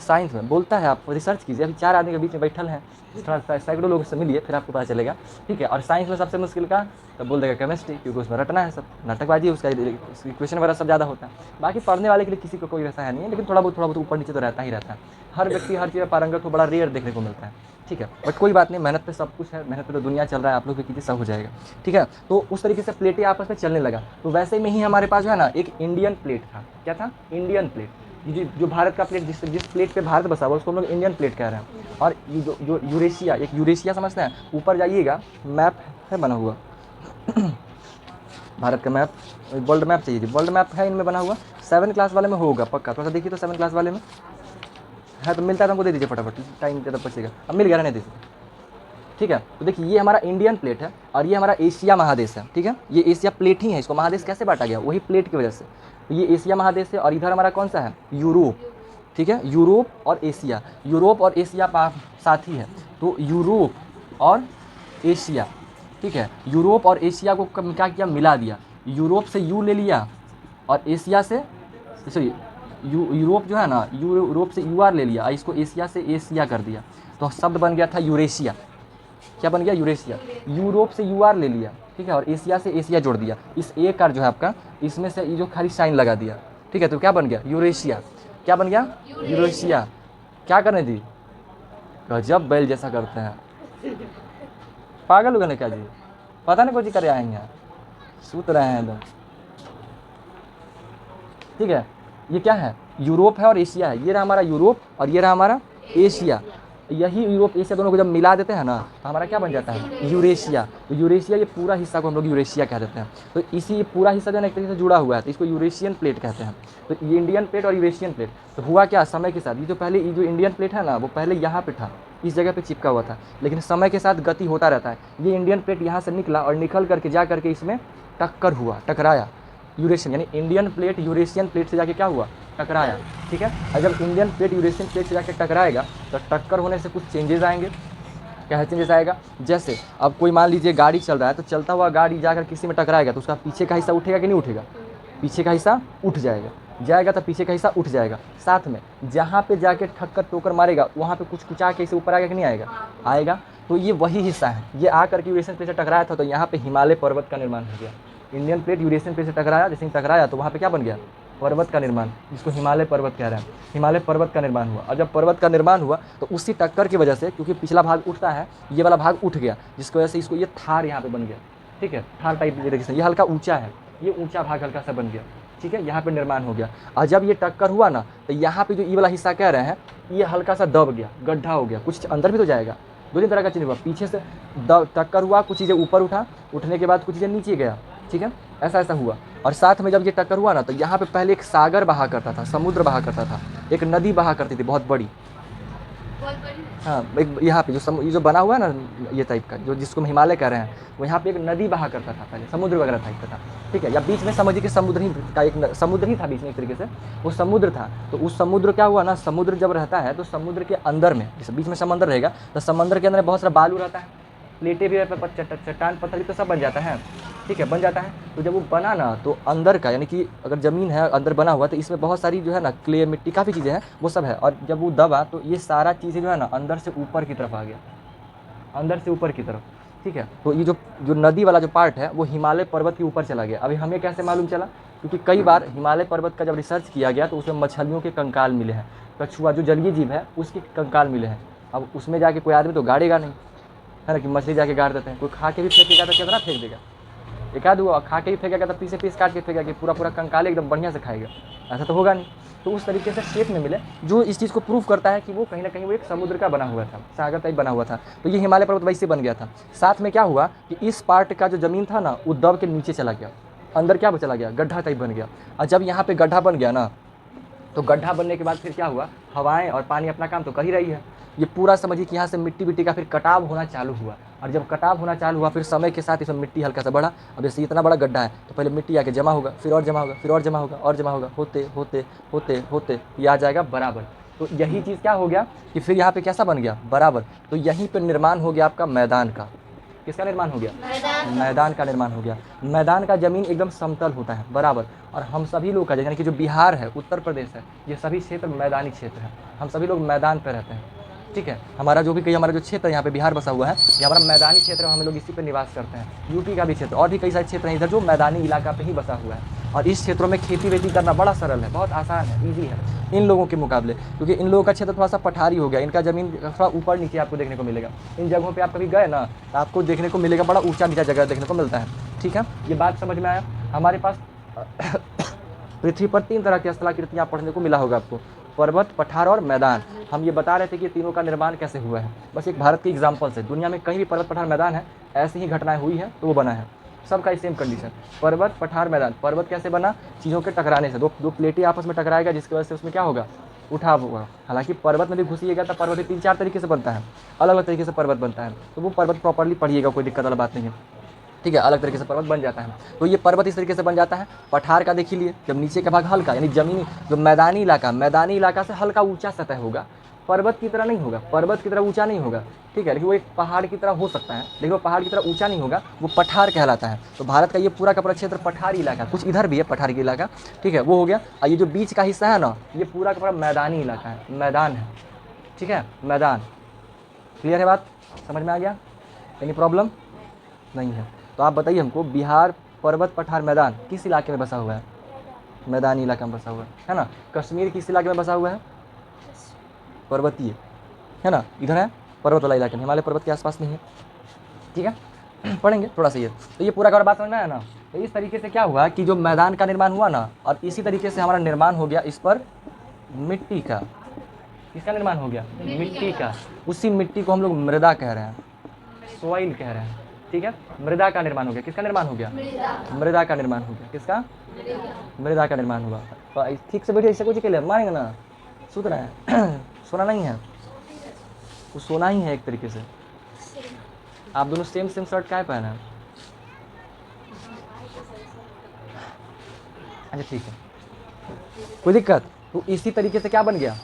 साइंस में बोलता है, आप रिसर्च कीजिए, अभी 4 आदमी के बीच में बैठल हैं, थोड़ा सैकड़ों लोगों से मिलिए फिर आपको पता चलेगा। ठीक है, और साइंस में सबसे मुश्किल का तो बोल देगा केमिस्ट्री, क्योंकि उसमें रटना है, सब नाटकबाजी है, उसका इक्वेशन वगैरह सब ज़्यादा होता है। बाकी पढ़ने वाले के लिए किसी को कोई वैसा है नहीं है, लेकिन थोड़ा बहुत ऊपर नीचे तो रहता ही रहता है। हर व्यक्ति हर चीज़ में पारंगत हो, बड़ा रेयर देखने को मिलता है। ठीक है, बट कोई बात नहीं, मेहनत पे सब कुछ है, मेहनत पे तो दुनिया चल रहा है, आप लोग भी कीजिए सब हो जाएगा। ठीक है, तो उस तरीके से प्लेटें आपस में चलने लगा। तो वैसे में ही हमारे पास जो है ना एक इंडियन प्लेट था। क्या था, इंडियन प्लेट। जो भारत का प्लेट, जिस प्लेट पे भारत बसा हुआ उसको हम लोग इंडियन प्लेट कह रहे हैं। और ये जो यूरेशिया, एक यूरेशिया समझते हैं, ऊपर जाइएगा मैप है बना हुआ। भारत का मैप, वर्ल्ड मैप चाहिए थी, वर्ल्ड मैप है इनमें बना हुआ, 7 क्लास वाले में होगा पक्का, थोड़ा सा देखिए तो 7 क्लास वाले में है, तो मिलता है तो हमको दे दीजिए फटाफट, टाइम ज़्यादा बचेगा। अब मिल गया, रहने दीजिए। ठीक है, तो देखिए ये हमारा इंडियन प्लेट है और ये हमारा एशिया महादेश है। ठीक है, ये एशिया प्लेट ही है, इसको महादेश कैसे बांटा गया, वही प्लेट की वजह से। तो ये एशिया महादेश है और इधर हमारा कौन सा है, यूरोप। ठीक है, यूरोप और एशिया, यूरोप और एशिया साथ ही है, तो यूरोप और एशिया। ठीक है, यूरोप और एशिया को क्या किया, मिला दिया। यूरोप से यू ले लिया और एशिया से, सॉरी यूरोप जो है ना, यूरोप से यूआर ले लिया, इसको एशिया से एशिया कर दिया, तो शब्द बन गया था यूरेशिया। क्या बन गया, यूरेशिया। यूरोप से यूआर ले लिया, ठीक है, और एशिया से एशिया जोड़ दिया, इस ए का जो है आपका, इसमें से ये जो खाली साइन लगा दिया। ठीक है, तो क्या बन गया, यूरेशिया। क्या बन गया, यूरेशिया। क्या करने दी, गजब बैल जैसा करते हैं, पागल हो गए क्या जी, पता नहीं कुछ करे आएंगे, सूत रहे हैं एकदम। ठीक है। ये क्या है, यूरोप है और एशिया है। ये रहा हमारा यूरोप और ये रहा हमारा एशिया। यही यूरोप एशिया दोनों को जब मिला देते हैं ना तो हमारा क्या बन जाता है, यूरेशिया। तो यूरेशिया, ये पूरा हिस्सा को हम लोग यूरेशिया कह देते हैं। तो इसी ये पूरा हिस्सा जो है ना एक तरीके से जुड़ा हुआ है, तो इसको यूरेशियन प्लेट कहते हैं। तो ये इंडियन प्लेट और यूरेशियन प्लेट, तो हुआ क्या समय के साथ, ये जो पहले ये जो इंडियन प्लेट है ना वो पहले यहाँ पे था, इस जगह पे चिपका हुआ था, लेकिन समय के साथ गति होता रहता है। ये इंडियन प्लेट यहाँ से निकला और निकल करके जा करके इसमें टक्कर हुआ, टकराया। यूरेशियन यानी इंडियन प्लेट यूरेशियन प्लेट से जाके क्या हुआ, टकराया। ठीक है, और जब इंडियन प्लेट यूरेशियन प्लेट से जाके टकराएगा तो टक्कर होने से कुछ चेंजेस आएंगे। क्या चेंजेस आएगा, जैसे अब कोई मान लीजिए गाड़ी चल रहा है, तो चलता हुआ गाड़ी जाकर किसी में टकराएगा तो उसका पीछे का हिस्सा उठेगा कि नहीं उठेगा, पीछे का हिस्सा उठ जाएगा तो पीछे का हिस्सा उठ जाएगा। साथ में जहाँ पे जाके ठक्कर टोकर मारेगा वहाँ पे कुछ कुचा के इसे ऊपर आएगा कि नहीं आएगा, आएगा। तो ये वही हिस्सा है, ये आकर के यूरेशियन प्लेट से टकराया था तो यहाँ पे हिमालय पर्वत का निर्माण हो गया। इंडियन प्लेट यूरेशियन प्लेट से टकराया, जैसे ही टकराया तो वहाँ पे क्या बन गया, पर्वत का निर्माण, जिसको हिमालय पर्वत कह रहे हैं। हिमालय पर्वत का निर्माण हुआ, और जब पर्वत का निर्माण हुआ तो उसी टक्कर की वजह से, क्योंकि पिछला भाग उठता है, ये वाला भाग उठ गया, जिसकी वजह से इसको ये थार यहाँ पे बन गया। ठीक है, थार टाइप देखिए, ये हल्का ऊंचा है, ये ऊंचा भाग हल्का सा बन गया। ठीक है, यहाँ पे निर्माण हो गया। और जब ये टक्कर हुआ ना तो यहाँ पे जो ये वाला हिस्सा कह रहे हैं, ये हल्का सा दब गया, गड्ढा हो गया, कुछ अंदर भी तो जाएगा। दो तीन तरह का चीज़ हुआ, पीछे से टक्कर हुआ, कुछ चीज़ें ऊपर उठा, उठने के बाद कुछ चीज़ें नीचे गया। ठीक है, ऐसा ऐसा हुआ। और साथ में जब ये टक्कर हुआ ना तो यहाँ पे पहले एक सागर बहा करता था, समुद्र बहा करता था, एक नदी बहा करती थी बहुत बड़ी। बहुत बड़ी। हाँ, एक यहाँ पे ये जो बना हुआ है ना ये टाइप का, जो जिसको हम हिमालय कह रहे हैं, वो यहाँ पे एक नदी बहा करता था पहले, समुद्र वगैरह टाइप का था। ठीक है, या बीच में समझिए कि समुद्र ही का एक समुद्र ही था बीच में, एक तरीके से वो समुद्र था। तो उस समुद्र क्या हुआ ना, समुद्र जब रहता है तो समुद्र के अंदर में, जैसे बीच में समंदर रहेगा तो समंदर के अंदर बहुत सारा बालू रहता है, प्लेटें भी चट्टान पत्थर भी तो सब बन जाता है। ठीक है, बन जाता है। तो जब वो बना ना तो अंदर का, यानी कि अगर ज़मीन है अंदर बना हुआ तो इसमें बहुत सारी जो है ना क्ले, मिट्टी, काफ़ी चीज़ें हैं, वो सब है। और जब वो दबा तो ये सारा चीज़ें जो है ना अंदर से ऊपर की तरफ आ गया, अंदर से ऊपर की तरफ। ठीक है, तो ये जो नदी वाला जो पार्ट है वो हिमालय पर्वत के ऊपर चला गया। अभी हमें कैसे मालूम चला, क्योंकि कई बार हिमालय पर्वत का जब रिसर्च किया गया तो उसमें मछलियों के कंकाल मिले हैं, कछुआ जो जलीय जीव है उसके कंकाल मिले हैं। अब उसमें जाके कोई आदमी तो गाड़ेगा नहीं, है ना, कि मछली जाके गाड़ देते हैं, कोई खा के भी फेंकेगा तो कितना फेंक देगा, एक आध हुआ खा के भी फेंकेगा तो पीस काट के फेंकेगा कि पूरा पूरा कंकाल एकदम बढ़िया से खाएगा, ऐसा तो होगा नहीं। तो उस तरीके से शेप में मिले, जो इस चीज़ को प्रूव करता है कि वो कहीं ना कहीं वो एक समुद्र का बना हुआ था, सागर टाइप बना हुआ था। तो ये हिमालय पर्वत वैसे बन गया था। साथ में क्या हुआ कि इस पार्ट का जो ज़मीन था ना वो दब के नीचे चला गया, अंदर क्या चला गया, गड्ढा टाइप बन गया। और जब यहाँ पे गड्ढा बन गया ना तो गड्ढा बनने के बाद फिर क्या हुआ, हवाएं और पानी अपना काम तो कर ही रही है। ये पूरा समझिए कि यहाँ से मिट्टी विट्टी का फिर कटाव होना चालू हुआ, और जब कटाव होना चालू हुआ फिर समय के साथ इसमें मिट्टी हल्का सा बढ़ा। अब जैसे इतना बड़ा गड्ढा है तो पहले मिट्टी आके जमा होगा, फिर और जमा होगा, फिर और जमा होगा, और जमा होगा, होते होते होते होते ये आ जाएगा बराबर। तो यही चीज़ क्या हो गया कि फिर यहाँ पे कैसा बन गया, बराबर। तो यहीं पर निर्माण हो गया आपका मैदान का। किसका निर्माण हो गया, मैदान का निर्माण हो गया। मैदान का ज़मीन एकदम समतल होता है, बराबर। और हम सभी लोग का यानी कि जो बिहार है, उत्तर प्रदेश है, ये सभी क्षेत्र मैदानी क्षेत्र है, हम सभी लोग मैदान पर रहते हैं। ठीक है, हमारा जो क्षेत्र है यहाँ पे बिहार बसा हुआ है, ये हमारा मैदानी क्षेत्र है, हम लोग इसी पे निवास करते हैं। यूपी का भी क्षेत्र और भी कई सारे क्षेत्र हैं इधर जो मैदानी इलाका पे ही बसा हुआ है। और इस क्षेत्रों में खेती वेती करना बड़ा सरल है, बहुत आसान है, ईजी है इन लोगों के मुकाबले, क्योंकि इन लोगों का क्षेत्र थोड़ा सा पठारी हो गया, इनका ज़मीन थोड़ा ऊपर नीचे आपको देखने को मिलेगा। इन जगहों पर आप कभी गए ना तो आपको देखने को मिलेगा बड़ा ऊँचा नीचा जगह देखने को मिलता है। ठीक है, ये बात समझ में आया। हमारे पास पृथ्वी पर 3 तरह की स्थलाकृतियाँ पढ़ने को मिला होगा आपको, पर्वत, पठार और मैदान। हम ये बता रहे थे कि तीनों का निर्माण कैसे हुआ है, बस एक भारत के एग्जाम्पल से। दुनिया में कहीं भी पर्वत, पठार, मैदान है, ऐसी ही घटनाएं हुई है तो वो बना है, सबका सेम कंडीशन। पर्वत, पठार, मैदान। पर्वत कैसे बना, चीज़ों के टकराने से, दो प्लेटें आपस में टकराएगा जिसकी वजह से उसमें क्या होगा, उठाव होगा। हालांकि पर्वत में भी घुसिएगा तो पर्वत भी 3-4 तरीके से बनता है, अलग अलग तरीके से पर्वत बनता है, तो वो पर्वत प्रॉपरली पढ़िएगा, कोई दिक्कत वाला बात नहीं है। ठीक है, अलग तरीके से पर्वत बन जाता है। तो ये पर्वत इस तरीके से बन जाता है। पठार का देख लिए, जब नीचे का भाग हल्का, यानी जमीनी जो मैदानी इलाका से हल्का ऊंचा सतह होगा, पर्वत की तरह नहीं होगा, पर्वत की तरह ऊंचा नहीं होगा। ठीक है, लेकिन वो एक पहाड़ की तरह हो सकता है, लेकिन वो पहाड़ की तरह ऊंचा नहीं होगा, वो पठार कहलाता है। तो भारत का ये पूरा का पूरा क्षेत्र पठारी इलाका, कुछ इधर भी है पठारी का इलाका। ठीक है, वो हो गया। और ये जो बीच का हिस्सा है ना, ये पूरा का पूरा मैदानी इलाका है, मैदान है। ठीक है, मैदान। क्लियर है बात, समझ में आ गया, एनी प्रॉब्लम नहीं है। तो आप बताइए हमको, बिहार पर्वत, पठार, मैदान किस इलाके में बसा हुआ है, मैदानी इलाका में बसा हुआ है ना। कश्मीर किस इलाके में बसा हुआ है, पर्वतीय, है ना, इधर है पर्वत वाला इलाका, हिमालय पर्वत के आसपास नहीं है। ठीक है, पढ़ेंगे थोड़ा सा ये। तो ये पूरा का बात समझ में आया ना, तो इस तरीके से क्या हुआ कि जो मैदान का निर्माण हुआ ना, और इसी तरीके से हमारा निर्माण हो गया इस पर मिट्टी का। किसका निर्माण हो गया? मिट्टी का। उसी मिट्टी को हम लोग मृदा कह रहे हैं, सोइल कह रहे हैं, ठीक है। मृदा का निर्माण हो गया। किसका निर्माण हो गया? मृदा का निर्माण हो गया। किसका? मृदा का निर्माण हुआ। तो ठीक से बैठे, ऐसे कुछ के लिए मारेंगे ना, सुत रहे हैं सोना नहीं है, वो सोना ही है एक तरीके से। आप दोनों सेम सेम शर्ट काहे पहना है? अच्छा ठीक है, कोई दिक्कत? तो इसी तरीके से क्या बन गया?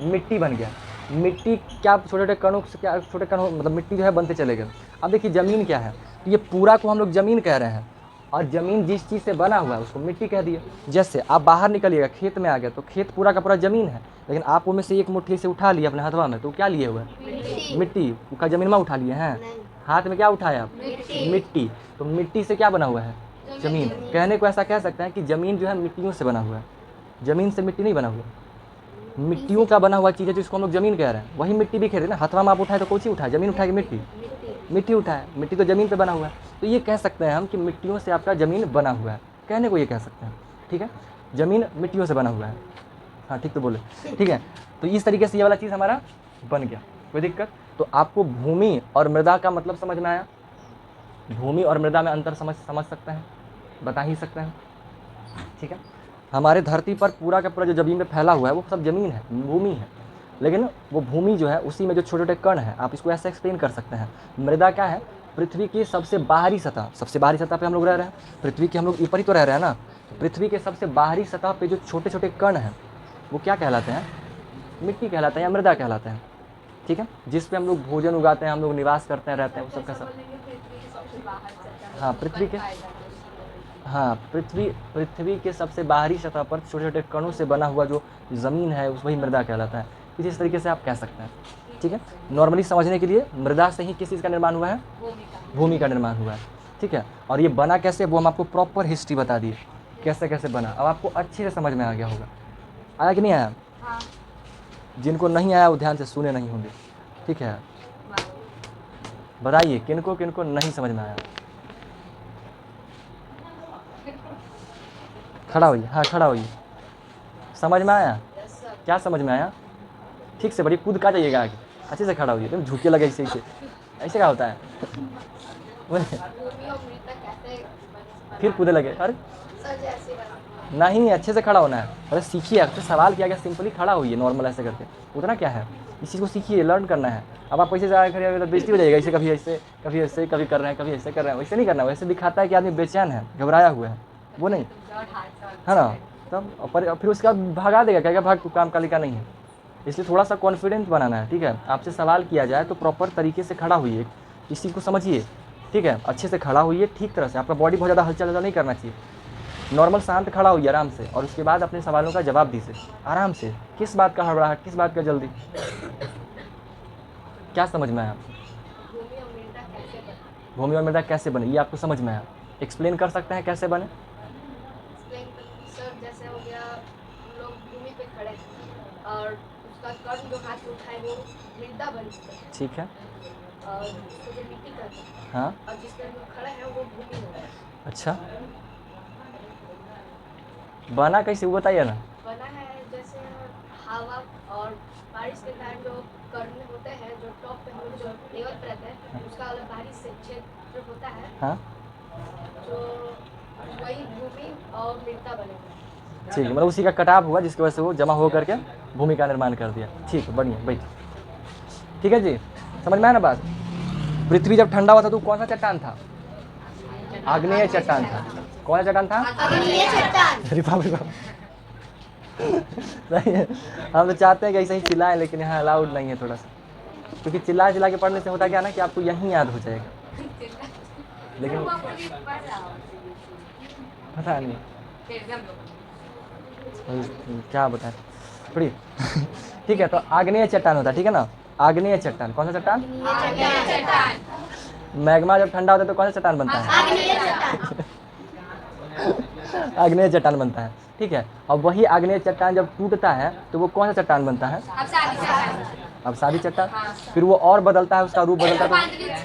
मिट्टी बन गया। मिट्टी क्या छोटे छोटे कणों से, क्या छोटे कणों मतलब मिट्टी जो है बनते चले गए। अब देखिए ज़मीन क्या है, तो ये पूरा को हम लोग ज़मीन कह रहे हैं, और ज़मीन जिस चीज़ से बना हुआ है उसको मिट्टी कह दिए। जैसे आप बाहर निकलिएगा, खेत में आ गया, तो खेत पूरा का पूरा ज़मीन है, लेकिन आप उनमें से एक मुट्ठी से उठा लिए अपने हाथवा में, तो क्या लिए हुए? मिट्टी। उसका ज़मीन में उठा लिए हैं, हाथ में क्या उठाया आप? मिट्टी। तो मिट्टी से क्या बना हुआ है? ज़मीन। कहने को ऐसा कह सकते हैं कि ज़मीन जो है मिट्टियों से बना हुआ है, ज़मीन से मिट्टी नहीं बना हुआ, मिट्टियों का बना हुआ चीज़ है जिसको हम लोग ज़मीन कह रहे हैं। वही मिट्टी भी कह रहे हैं ना, हथवा में आप उठाए तो कौन सी उठाए? ज़मीन उठाए कि मिट्टी? मिट्टी उठाए। मिट्टी तो ज़मीन पे बना हुआ है, तो ये कह सकते हैं हम कि मिट्टियों से आपका ज़मीन बना हुआ है, कहने को ये कह सकते हैं, ठीक है। ज़मीन मिट्टियों से बना हुआ है, हाँ ठीक तो बोले, ठीक है। तो इस तरीके से ये वाला चीज़ हमारा बन गया, कोई दिक्कत? तो आपको भूमि और मृदा का मतलब समझ में आया? भूमि और मृदा में अंतर समझ सकते हैं, बता ही सकते हैं, ठीक है। हमारे धरती पर पूरा का पूरा जो ज़मीन में फैला हुआ है वो सब ज़मीन है, भूमि है, लेकिन वो भूमि जो है उसी में जो छोटे छोटे कण हैं, आप इसको ऐसे एक्सप्लेन कर सकते हैं। मृदा क्या है? पृथ्वी की सबसे बाहरी सतह, सबसे बाहरी सतह पे हम लोग रह रहे हैं, पृथ्वी के हम लोग ऊपर ही तो रह रहे हैं ना। पृथ्वी के सबसे बाहरी सतह पे जो छोटे छोटे कण हैं वो क्या कहलाते हैं? मिट्टी कहलाते हैं या मृदा कहलाते हैं, ठीक है। जिस पे हम लोग भोजन उगाते हैं, हम लोग निवास करते हैं, रहते हैं, वो सब का सब, हाँ पृथ्वी के, हाँ पृथ्वी के सबसे बाहरी सतह पर छोटे छोटे कणों से बना हुआ जो ज़मीन है उस वही मृदा कहलाता है। इसी तरीके से आप कह सकते हैं, ठीक है। नॉर्मली समझने के लिए मृदा से ही किस चीज़ का निर्माण हुआ है? भूमि का निर्माण हुआ है, ठीक है। और ये बना कैसे, वो हम आपको प्रॉपर हिस्ट्री बता दिए कैसे कैसे बना। अब आपको अच्छे से समझ में आ गया होगा। आया कि नहीं आया? जिनको नहीं आया वो ध्यान से सुने नहीं होंगे, ठीक है। बताइए किनको किनको नहीं समझ में आया? खड़ा होइए, हाँ खड़ा होइए। समझ में आया? क्या समझ में आया? ठीक से बड़ी कूद का जाइएगा आगे, अच्छे से खड़ा होइए, एकदम झुके लगे ऐसे ऐसे, ऐसे क्या होता है? फिर कूदे लगे, अरे नहीं, अच्छे से खड़ा होना है। अरे सीखिए, आपसे सवाल किया गया, सिंपली खड़ा होइए नॉर्मल ऐसे करके, उतना क्या है, इस चीज़ को सीखिए, लर्न करना है। अब आप ऐसे जाकर खड़े तो बेइज्जती हो जाएगा, ऐसे कभी ऐसे कभी ऐसे, कभी कर रहे हैं कभी ऐसे कर रहे हैं, वैसे नहीं करना। वैसे दिखाता है कि आदमी बेचैन है, घबराया हुआ है, वो नहीं है ना। तब पर फिर उसके बाद भगा देगा, कहेगा भाग तू काम कालिका नहीं है। इसलिए थोड़ा सा कॉन्फिडेंट बनाना है, ठीक है। आपसे सवाल किया जाए तो प्रॉपर तरीके से खड़ा होइए, इस चीज़ को समझिए, ठीक है। अच्छे से खड़ा होइए, ठीक तरह से, आपका बॉडी बहुत ज़्यादा हलचल नहीं करना चाहिए, नॉर्मल शांत खड़ा होइए आराम से, और उसके बाद अपने सवालों का जवाब दीजिए आराम से। किस बात का हड़बड़ाहट, किस बात का जल्दी? क्या समझ में आया आपको? भूमि और मृदा कैसे बने ये आपको समझ में आया? एक्सप्लेन कर सकते हैं कैसे बने? सर जैसे हो गया, हम लोग भूमि पे खड़े हैं और उसका कण जो हाथ में उठाए वो मृदा बन चुका है, ठीक है, और उसको जो मिट्टी कहते हैं, हाँ और जिस पे हम लोग खड़े हैं वो भूमि हो गया। अच्छा, बना कैसे वो बताइए ना। बना है जैसे हवा और बारिश के कारण जो कण होते हैं, जो टॉप पे हम लोग जो लेवल पे रहते हैं, उसका अलग बारिश से क्षेत्र होता है, हाँ जो वही भूमि और मृदा बने हुए हैं। ठीक है, मतलब उसी का कटाव हुआ जिसकी वजह से वो जमा हो करके भूमि का निर्माण कर दिया। ठीक है, बढ़िया, बैठ, ठीक है जी, समझ में आया ना बात। पृथ्वी जब ठंडा हुआ था तो कौन सा चट्टान था? आग्नेय चट्टान था। कौन सा चट्टान था? आग्नेय चट्टान। अरे बाप रे बाप। सही है, हम तो चाहते हैं कि ऐसे ही चिल्लाएं, लेकिन यहाँ अलाउड नहीं है थोड़ा सा, क्योंकि चिल्ला चिल्ला के पढ़ने से होता क्या ना कि आपको यहीं याद हो जाएगा, लेकिन पता नहीं क्या बताएं थोड़ी। ठीक है, तो आग्नेय चट्टान होता है, ठीक है ना। आग्नेय चट्टान, कौन सा चट्टान? मैग्मा जब ठंडा होता है तो कौन सा चट्टान बनता है? आग्नेय चट्टान बनता है, ठीक है। और वही आग्नेय चट्टान जब टूटता है तो वो कौन सा चट्टान बनता है? अब सारी चट्टान, फिर वो और बदलता है, उसका रूप बदलता है,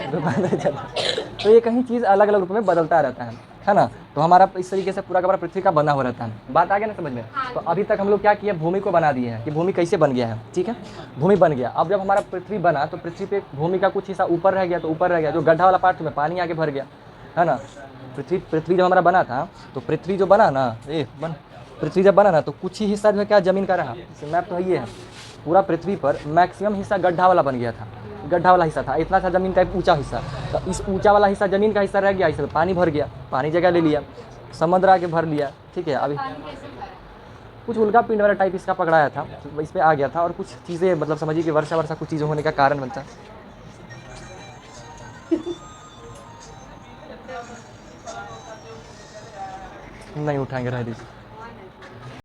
तो रूपांतरित चट्टान। तो ये कहीं चीज़ अलग अलग रूप में बदलता रहता है, है ना। तो हमारा इस तरीके से पूरा का पूरा पृथ्वी का बना हुआ रहता है। बात आ गया ना समझ में। तो अभी तक हम लोग क्या किए, भूमि को बना दिए हैं कि भूमि कैसे बन गया है, ठीक है। भूमि बन गया, अब जब हमारा पृथ्वी बना तो पृथ्वी पे भूमि का कुछ हिस्सा ऊपर रह गया, तो ऊपर रह गया जो गड्ढा वाला पार्ट में पानी आके भर गया, है ना। पृथ्वी जब हमारा बना था तो पृथ्वी जो बना ना पृथ्वी जब बना ना तो कुछ ही हिस्सा जो है क्या ज़मीन का रहा। मैप तो ये है, पूरा पृथ्वी पर मैक्सिमम हिस्सा गड्ढा वाला बन गया था, गड्ढा वाला हिस्सा था, इतना सा ज़मीन का एक ऊंचा हिस्सा। तो इस ऊंचा वाला हिस्सा ज़मीन का हिस्सा रह गया, इसमें पानी भर गया, पानी जगह ले लिया, समुद्र आके भर लिया, ठीक है। अभी कुछ उल्का पिंड वाला टाइप इसका पकड़ाया था, तो इस पर आ गया था। और कुछ चीज़ें मतलब समझिए कि वर्षा कुछ चीज़ें होने का कारण बनता है। नहीं उठाएंगे, रह दीजिए।